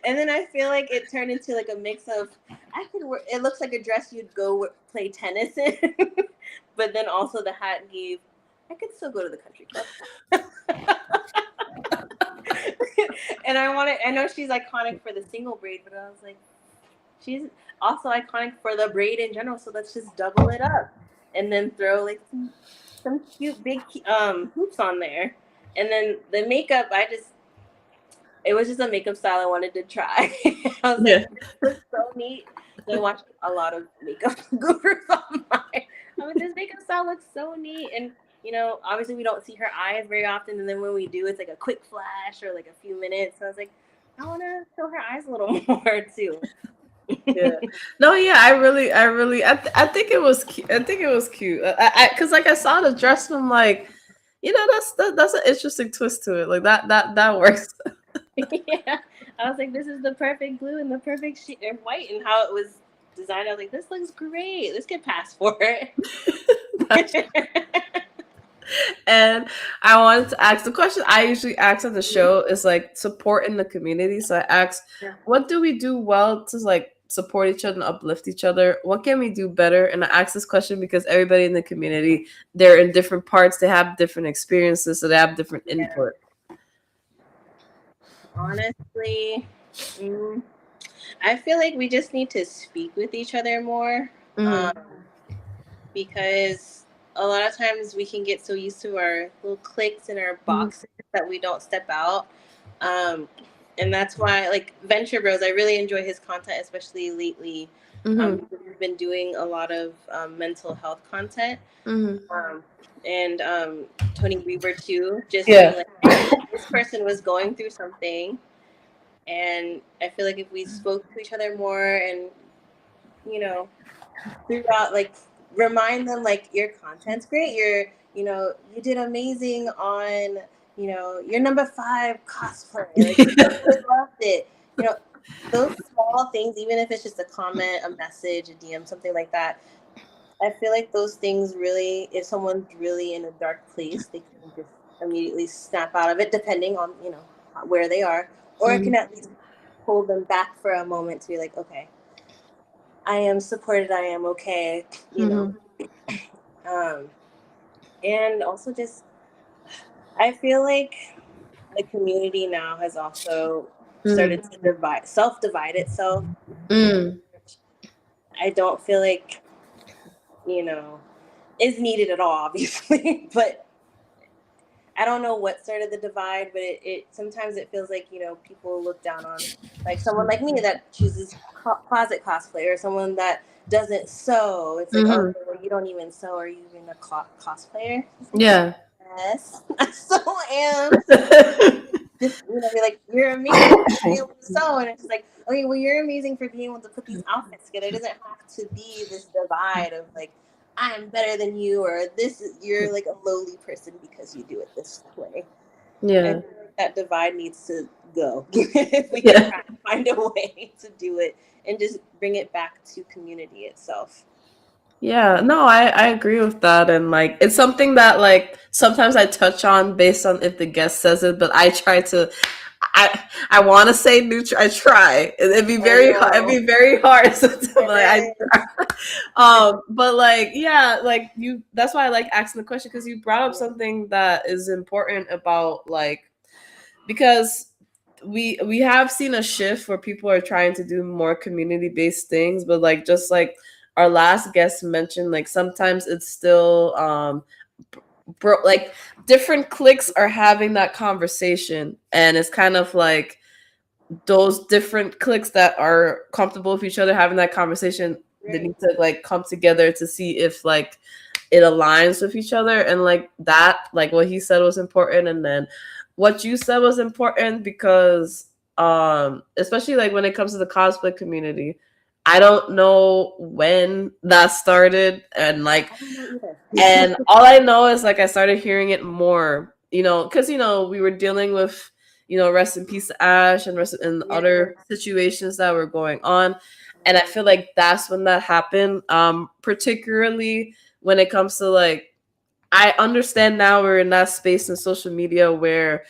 And then I feel like it turned into like a mix of, it looks like a dress you'd go play tennis in, but then also the hat gave, I could still go to the country club. And I know she's iconic for the single braid, but I was like, she's also iconic for the braid in general. So let's just double it up, and then throw like some cute big hoops on there, and then the makeup. It was just a makeup style I wanted to try. I was like, this looks so neat. So I watched a lot of makeup gurus online. I mean, this makeup style looks so neat. And, obviously we don't see her eyes very often. And then when we do, it's like a quick flash or like a few minutes. So I was like, I want to show her eyes a little more too. Yeah. No, yeah, I think it was cute. I think it was cute. Cause like I saw the dress and I'm like, that's an interesting twist to it. Like that works. Yeah. I was like, this is the perfect blue and the perfect and white and how it was designed. I was like, this looks great. This could pass for it. And I wanted to ask the question I usually ask on the show is like support in the community. So I asked, what do we do well to like support each other and uplift each other? What can we do better? And I ask this question because everybody in the community, they're in different parts, they have different experiences, so they have different input. Honestly, I feel like we just need to speak with each other more, because a lot of times we can get so used to our little cliques and our boxes that we don't step out. And that's why, like Venture Bros, I really enjoy his content, especially lately. He's been doing a lot of mental health content. And Tony Weaver too, just saying like, hey, this person was going through something, and I feel like if we spoke to each other more and throughout, like, remind them like your content's great, you did amazing on your number 5 cosplay, like I loved it, those small things, even if it's just a comment, a message, a DM, something like that. I feel like those things really, if someone's really in a dark place, they can just immediately snap out of it, depending on, where they are. Or it can at least hold them back for a moment to be like, okay, I am supported, I am okay, and also just, I feel like the community now has also started to self-divide itself. I don't feel like, is needed at all, obviously, but I don't know what started the divide, but it sometimes it feels like, people look down on like someone like me that chooses closet cosplay, or someone that doesn't sew. It's like, oh, you don't even sew. Are you even a cosplayer? Yeah. Yes, I so am. Just, be like, you're amazing for being able to sew. And it's like, okay, well, you're amazing for being able to put these outfits together. It doesn't have to be this divide of like, I'm better than you, or you're like a lowly person because you do it this way. Yeah. I feel like that divide needs to go. If we can try to find a way to do it and just bring it back to community itself. Yeah, no, I agree with that. And like, it's something that like sometimes I touch on based on if the guest says it, but I try to, I want to say neutral. I try. It'd be very hard. It'd be very hard. Like, but like, yeah, like that's why I like asking the question, because you brought up something that is important about like, because we have seen a shift where people are trying to do more community-based things, but like, just like our last guest mentioned, like sometimes it's still like different cliques are having that conversation, and it's kind of like those different cliques that are comfortable with each other having that conversation, they need to like come together to see if like it aligns with each other. And like that, like what he said was important, and then what you said was important, because especially like when it comes to the cosplay community, I don't know when that started, and like, and all I know is like I started hearing it more, because we were dealing with, rest in peace to Ash, and other situations that were going on, and I feel like that's when that happened. Particularly when it comes to like, I understand now we're in that space in social media where,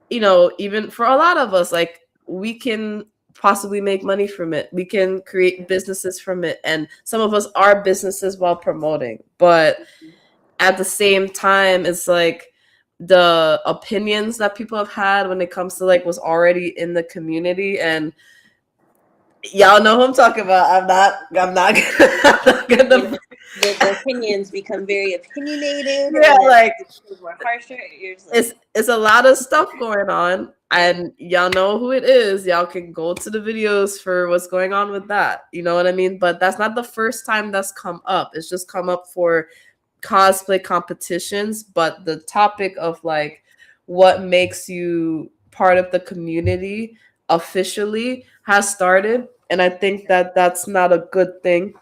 even for a lot of us, like we can possibly make money from it. We can create businesses from it. And some of us are businesses while promoting. But at the same time, it's like the opinions that people have had when it comes to like was already in the community. And Y'all know who I'm talking about. I'm not You know, gonna. the opinions become very opinionated, Yeah, and then like it becomes more harsher. You're just like, it's a lot of stuff going on, and y'all know who it is. Y'all can go to the videos for what's going on with that. You know what I mean? But that's not the first time that's come up. It's just come up for cosplay competitions, but the topic of like what makes you part of the community officially has started, and I think that that's not a good thing,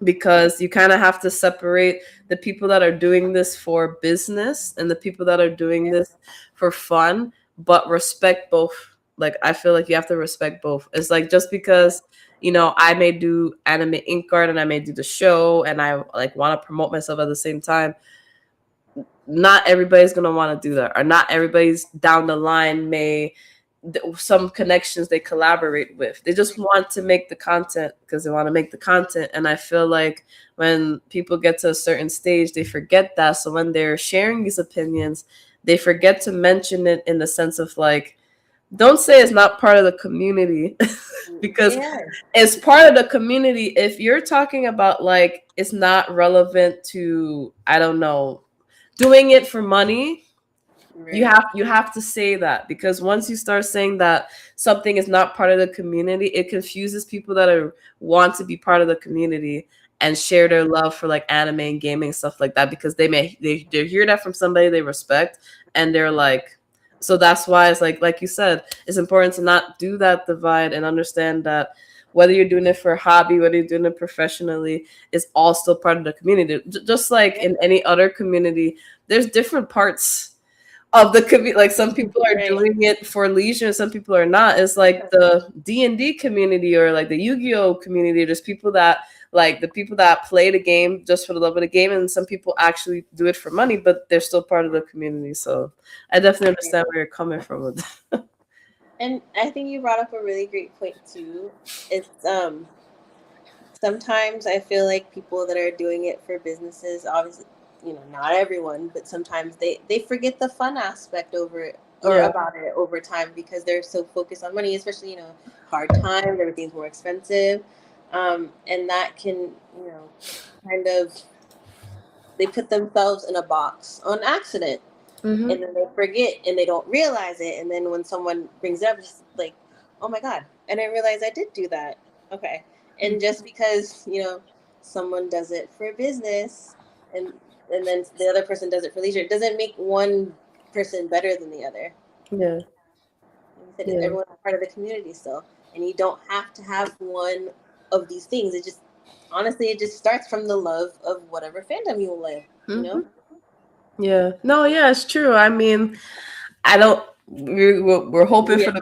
because you kind of have to separate the people that are doing this for business and the people that are doing this for fun, but respect both. Like, I feel like you have to respect both. It's like, just because, I may do anime ink art and I may do the show and I like want to promote myself at the same time, not everybody's going to want to do that, or not everybody's down the line may some connections they collaborate with. They just want to make the content because they want to make the content. And I feel like when people get to a certain stage, they forget that. So when they're sharing these opinions, they forget to mention it in the sense of like, don't say it's not part of the community because yeah, it's part of the community. If you're talking about like it's not relevant to, I don't know, doing it for money, you right. have to say that, because once you start saying that something is not part of the community, it confuses people that are want to be part of the community and share their love for like anime and gaming stuff like that, because they hear that from somebody they respect, and they're like, so that's why it's like you said, it's important to not do that divide and understand that whether you're doing it for a hobby, whether you're doing it professionally, is all still part of the community. Just like Yeah, in any other community, there's different parts of the community. Like, some people are right. doing it for leisure, some people are not. It's like the D&D community, or like the Yu-Gi-Oh community. There's people that like the people that play the game just for the love of the game, and some people actually do it for money, but they're still part of the community. So I definitely understand where you're coming from with that. And I think you brought up a really great point too. It's sometimes I feel like people that are doing it for businesses, obviously, not everyone, but sometimes they forget the fun aspect over it, or Yeah. about it over time, because they're so focused on money, especially, hard times, everything's more expensive. And that can, kind of, they put themselves in a box on accident, Mm-hmm. and then they forget and they don't realize it. And then when someone brings it up, it's like, oh my God, I didn't realize I did do that. Okay. And just because, someone does it for business, and then the other person does it for leisure, it doesn't make one person better than the other. Yeah. Like I said, Yeah. everyone's part of the community still. And you don't have to have one of these things. It just, honestly, it just starts from the love of whatever fandom you live, you Mm-hmm. know? Yeah. No, yeah, it's true. I mean, I don't. We're hoping Yeah, for the.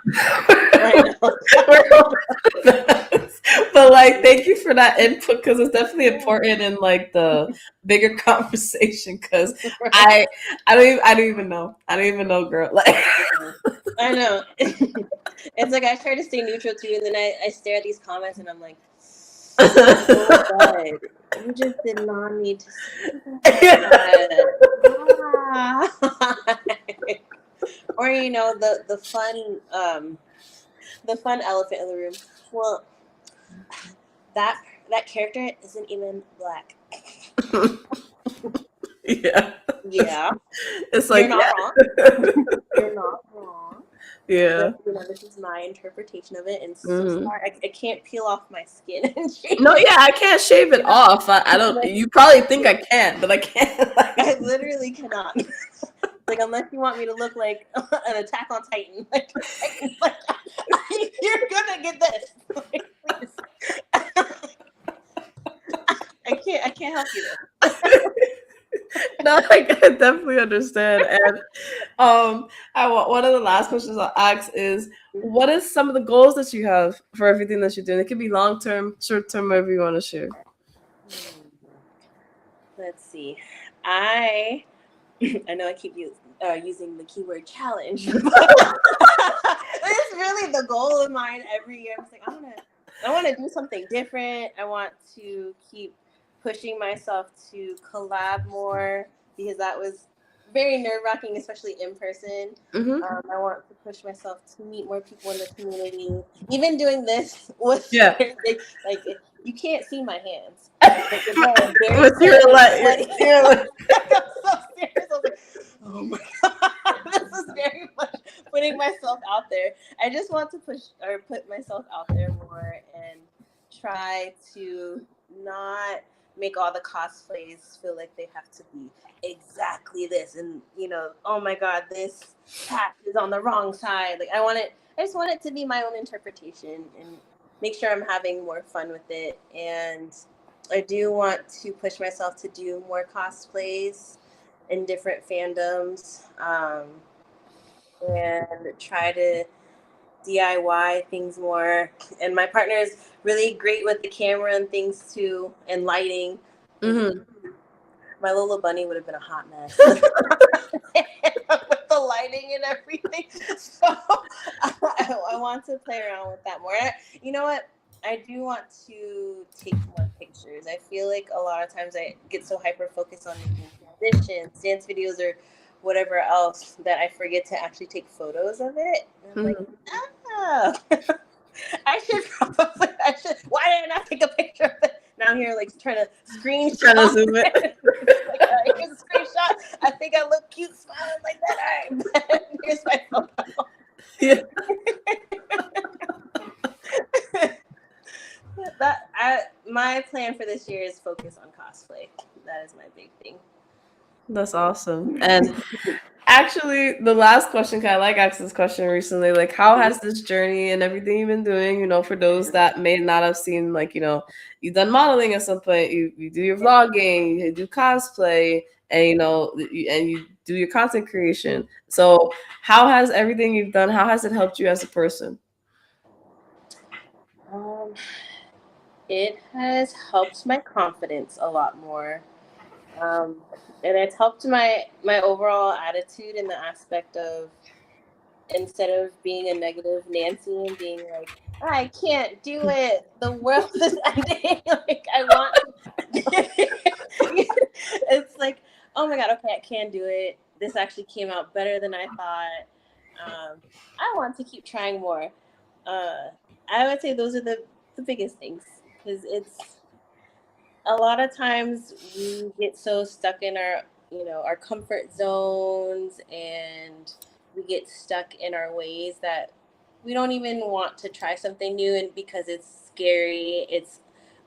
I know. we're hoping for the best. But like, thank you for that input, because it's definitely Yeah. important in like the bigger conversation. Because Right. I don't even know. I don't even know, girl. Like, I know. It's like I try to stay neutral too, and then I stare at these comments and I'm like, oh God, you just did not need to say that. Why? Or the fun elephant in the room. Well, that that character isn't even black. yeah, Yeah, it's you're like, not wrong. yeah, You're not wrong. yeah. But this is my interpretation of it, and so Hmm. sorry, I can't peel off my skin and change No, it. yeah, I can't shave it off. I don't. Like, You probably think I can, but I can't. I Like, literally cannot. Like, unless you want me to look like an Attack on Titan, like you're gonna get this. Like, please. I can't help you there. no, I can definitely understand. And I want one of the last questions I'll ask is, what is some of the goals that you have for everything that you're doing? It could be long term, short term, whatever you want to share. Let's see. I I know I keep using the keyword challenge, but it's really the goal of mine every year. I'm just like, I want to do something different. I want to keep pushing myself to collab more, because that was very nerve-wracking, especially in person. Mm-hmm. I want to push myself to meet more people in the community. Even doing this was Yeah. like you can't see my hands. Like, they're very But cold and you're sweaty. like, I'm so serious. I was like, oh my god, this is very much putting myself out there. I just want to put myself out there more and try to not make all the cosplays feel like they have to be exactly this, and oh my god, this patch is on the wrong side. Like, I just want it to be my own interpretation and make sure I'm having more fun with it. And I do want to push myself to do more cosplays in different fandoms, and try to DIY things more. And my partner is really great with the camera and things too, and lighting. mm-hmm. My Lola Bunny would have been a hot mess with the lighting and everything. So I want to play around with that more. You know what? I do want to take more pictures. I feel like a lot of times I get so hyper focused on making transitions, dance videos, or whatever else that I forget to actually take photos of it. And I'm like, ah, I should. Why didn't I take a picture of it? Now I'm here like trying to screenshot. Trying to zoom it. Like, all right, here's a screenshot. I think I look cute smiling like that. All right, here's my photo. Yeah. My plan for this year is focus on cosplay. That is my big thing. That's awesome. And actually, the last question, I like asking this question recently, like, how has this journey and everything you've been doing, for those that may not have seen, like, you've done modeling at some point, you do your vlogging, you do cosplay, and, and you do your content creation. So how has everything you've done, how has it helped you as a person? It has helped my confidence a lot more. And it's helped my overall attitude in the aspect of, instead of being a negative Nancy and being like, I can't do it, the world is ending. Like, I want it's like, oh my god, okay, I can do it. This actually came out better than I thought. I want to keep trying more. I would say those are the biggest things, because it's a lot of times we get so stuck in our comfort zones, and we get stuck in our ways that we don't even want to try something new, and because it's scary, it's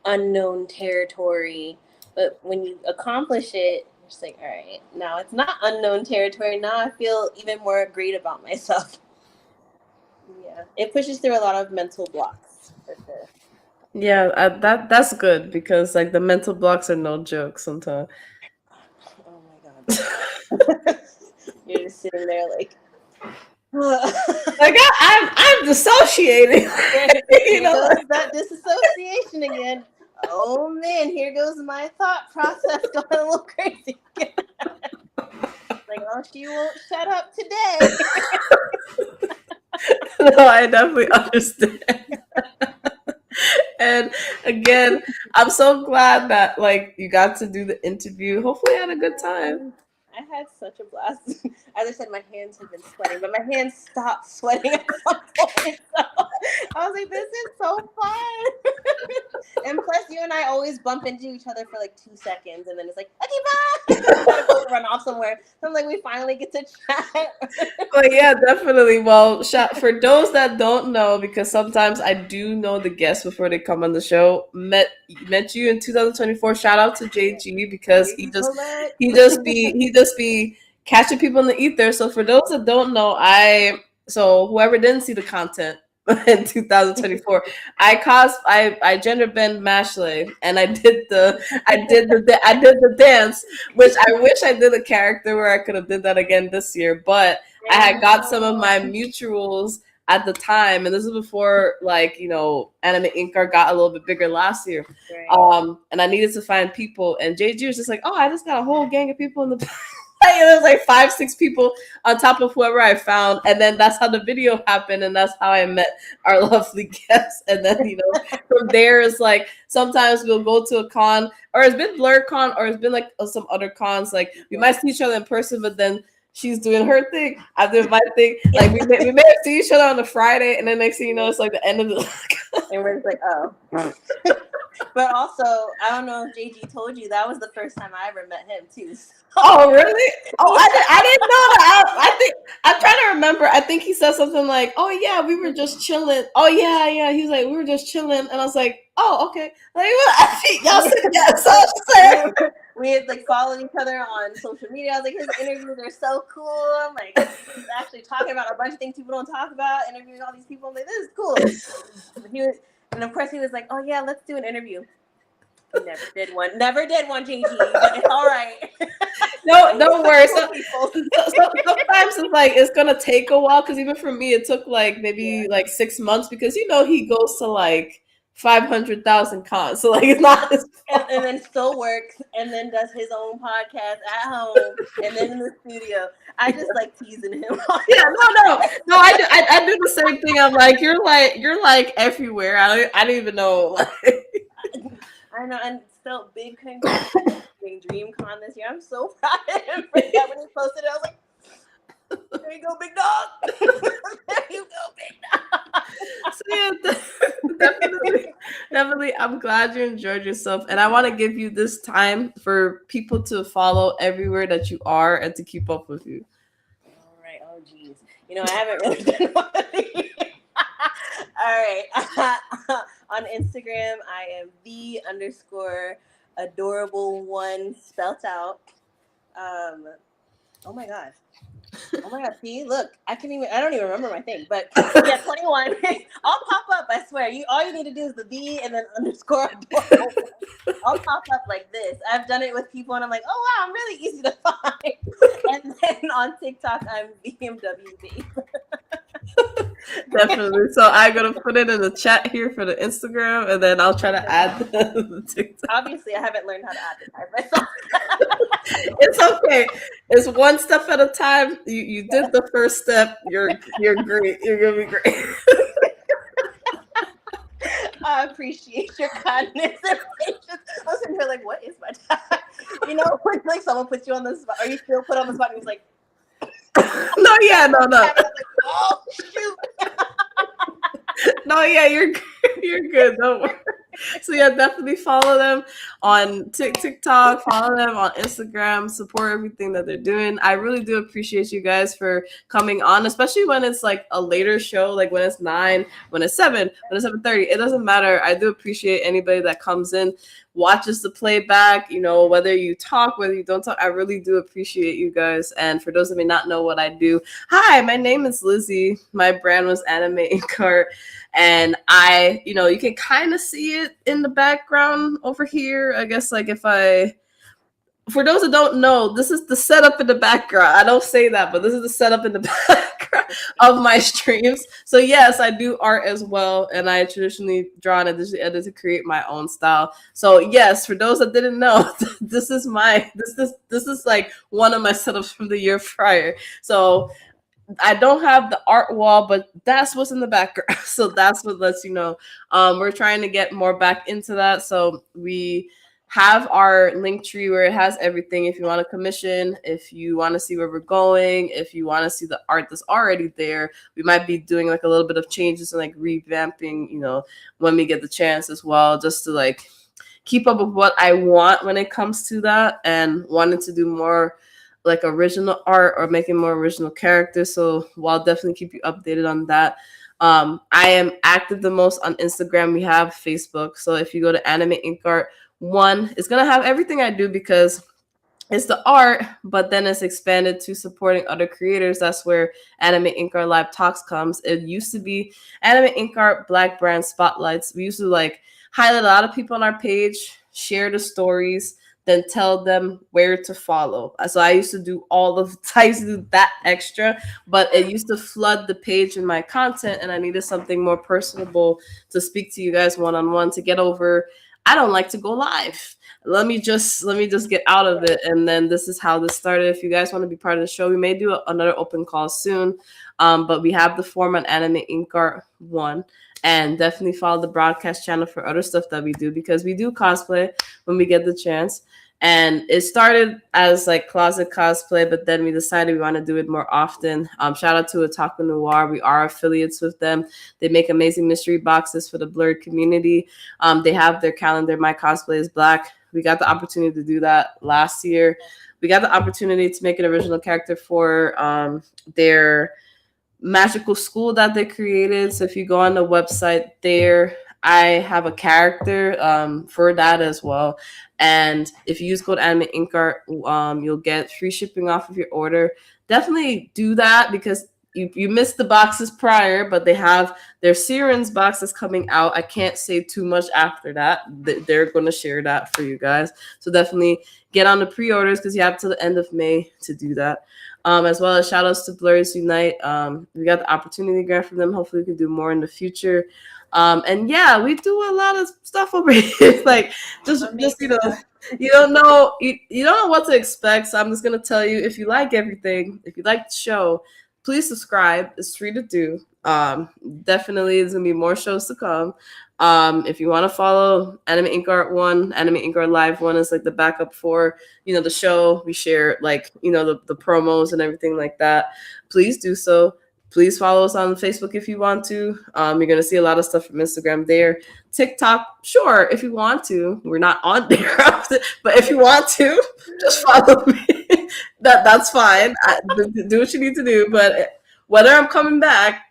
unknown territory. But when you accomplish it, you're just like, all right, now it's not unknown territory. Now I feel even more great about myself. Yeah, it pushes through a lot of mental blocks for sure. Yeah, that's good, because like the mental blocks are no joke sometimes. Oh my god. You're just sitting there like, like I'm dissociating. Here goes that disassociation again. Oh man, here goes my thought process going a little crazy. Like, oh, she won't shut up today. No, I definitely understand. And again, I'm so glad that like you got to do the interview. Hopefully you had a good time. I had such a blast. As I said, my hands have been sweating, but my hands stopped sweating at some point. So I was like, this is so fun. And plus, you and I always bump into each other for like 2 seconds, and then it's like, okay, bye. Gotta go run off somewhere. So I'm like, we finally get to chat. But yeah, definitely. Well, for those that don't know, because sometimes I do know the guests before they come on the show, met you in 2024. Shout out to JG, because he just be catching people in the ether. So for those that don't know, so whoever didn't see the content in 2024, I gender bend Mashley, and I did the dance, which I wish I did a character where I could have did that again this year, but I had got some of my mutuals at the time, and this is before AnimeInkArt got a little bit bigger last year. Right. And I needed to find people, and JG was just like, oh, I just got a whole gang of people in the There was like 5-6 people on top of whoever I found, and then that's how the video happened, and that's how I met our lovely guests. And then from there it's like sometimes we'll go to a con, or it's been BlurCon, or it's been like some other cons. Like we might see each other in person, but then she's doing her thing, I'm doing my thing. Like we may see each other on the Friday, and then next thing you know, it's like the end of the. And we're just like, oh. But also, I don't know if JG told you, that was the first time I ever met him too. Oh really? Oh, I didn't know that. I think I'm trying to remember. I think he said something like, "Oh yeah, we were just chilling." Oh yeah. He was like, "We were just chilling," and I was like, "Oh okay." Like y'all said yes. We had like followed each other on social media. I was like, his interviews are so cool. I'm like, he's actually talking about a bunch of things people don't talk about, interviewing all these people. I'm like, this is cool. And of course he was like, oh yeah, let's do an interview. Never did one, JG, but it's all right. No, don't worry. Sometimes it's like it's gonna take a while, because even for me, it took like maybe like 6 months, because he goes to like 500,000 cons, so like it's not his fault. And then still works, and then does his own podcast at home, and then in the studio. I just like teasing him. Yeah, no. I do the same thing. I'm like, you're like everywhere. I don't even know. I know, and still big congratulations doing DreamCon this year. I'm so proud of him for that. When he posted it, I was like, there you go, big dog. There you go, big dog. So yeah, definitely. I'm glad you enjoyed yourself, and I want to give you this time for people to follow everywhere that you are and to keep up with you. All right. Oh, geez. I haven't really done one of these. All right. On Instagram, I am _adorable1 spelt out. Oh my gosh. See, look, I don't even remember my thing, but yeah, 21. I'll pop up, I swear. All you need to do is the B and then _adorable. I'll pop up like this. I've done it with people, and I'm like, oh wow, I'm really easy to find. And then on TikTok, I'm BMWB. Definitely. So I'm gonna put it in the chat here for the Instagram, and then I'll try to add the TikTok. Obviously, I haven't learned how to advertise myself. It's okay. It's one step at a time. You did the first step. You're great. You're gonna be great. I appreciate your kindness and patience. I was sitting here like, what is my time? When like someone puts you on the spot, or you feel put on the spot, and he's like, no. Like, oh shoot. No, yeah, you're good. Don't worry. So yeah, definitely follow them on TikTok, follow them on Instagram, support everything that they're doing. I really do appreciate you guys for coming on, especially when it's like a later show, like when it's 9, when it's 7, when it's 7:30. It doesn't matter. I do appreciate anybody that comes in, watches the playback, whether you talk, whether you don't talk. I really do appreciate you guys. And for those that may not know what I do, hi, my name is Lizzie. My brand was AnimeInkArt. And you can kind of see it in the background over here. I guess like for those that don't know, this is the setup in the background. I don't say that, but this is the setup in the background of my streams. So yes, I do art as well, and I traditionally draw and additionally edit to create my own style. So yes, for those that didn't know, this is like one of my setups from the year prior. So I don't have the art wall, but that's what's in the background. So that's what lets you know. We're trying to get more back into that. So we have our link tree where it has everything. If you want to commission, if you want to see where we're going, if you want to see the art that's already there, we might be doing like a little bit of changes and like revamping, when we get the chance as well, just to like keep up with what I want when it comes to that, and wanting to do more like original art or making more original characters. So I'll definitely keep you updated on that. I am active the most on Instagram. We have Facebook. So if you go to AnimeInkArt 1, it's going to have everything I do, because it's the art, but then it's expanded to supporting other creators. That's where AnimeInkArt Live Talks comes. It used to be AnimeInkArt Black Brand Spotlights. We used to like highlight a lot of people on our page, share the stories, then tell them where to follow. So I used to do that extra, but it used to flood the page in my content, and I needed something more personable to speak to you guys one-on-one, to get over I don't like to go live. Let me just get out of it. And then this is how this started. If you guys want to be part of the show, we may do another open call soon. But we have the form on AnimeInkArt 1. And definitely follow the broadcast channel for other stuff that we do, because we do cosplay when we get the chance. And it started as like closet cosplay, but then we decided we want to do it more often. Shout out to Otaku Noir. We are affiliates with them. They make amazing mystery boxes for the blurred community. They have their calendar, My Cosplay is Black. We got the opportunity to do that last year. We got the opportunity to make an original character for their magical school that they created. So if you go on the website there, I have a character for that as well. And if you use code AnimeInkArt, you'll get free shipping off of your order. Definitely do that, because you missed the boxes prior, but they have their Sirens boxes coming out. I can't say too much after that. They're going to share that for you guys. So definitely get on the pre-orders, because you have till the end of May to do that. As well as shout outs to Blurs Unite. We got the opportunity grant from them. Hopefully we can do more in the future. And yeah, we do a lot of stuff over here. Like just you don't know you don't know what to expect. So I'm just gonna tell you, if you like everything, if you like the show, please subscribe. It's free to do. Definitely there's gonna be more shows to come. If you want to follow AnimeInkArt 1, AnimeInkArt Live 1 is like the backup for, the show. We share like, the promos and everything like that. Please do so. Please follow us on Facebook if you want to. You're going to see a lot of stuff from Instagram there. TikTok, sure, if you want to. We're not on there often, but if you want to, just follow me. That's fine. Do what you need to do. But whether I'm coming back,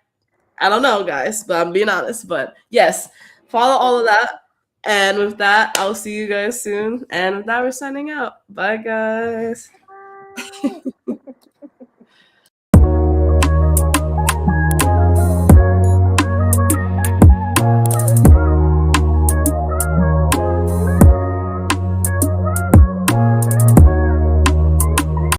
I don't know, guys, but I'm being honest. But yes, follow all of that. And with that, I'll see you guys soon. And with that, we're signing out. Bye, guys.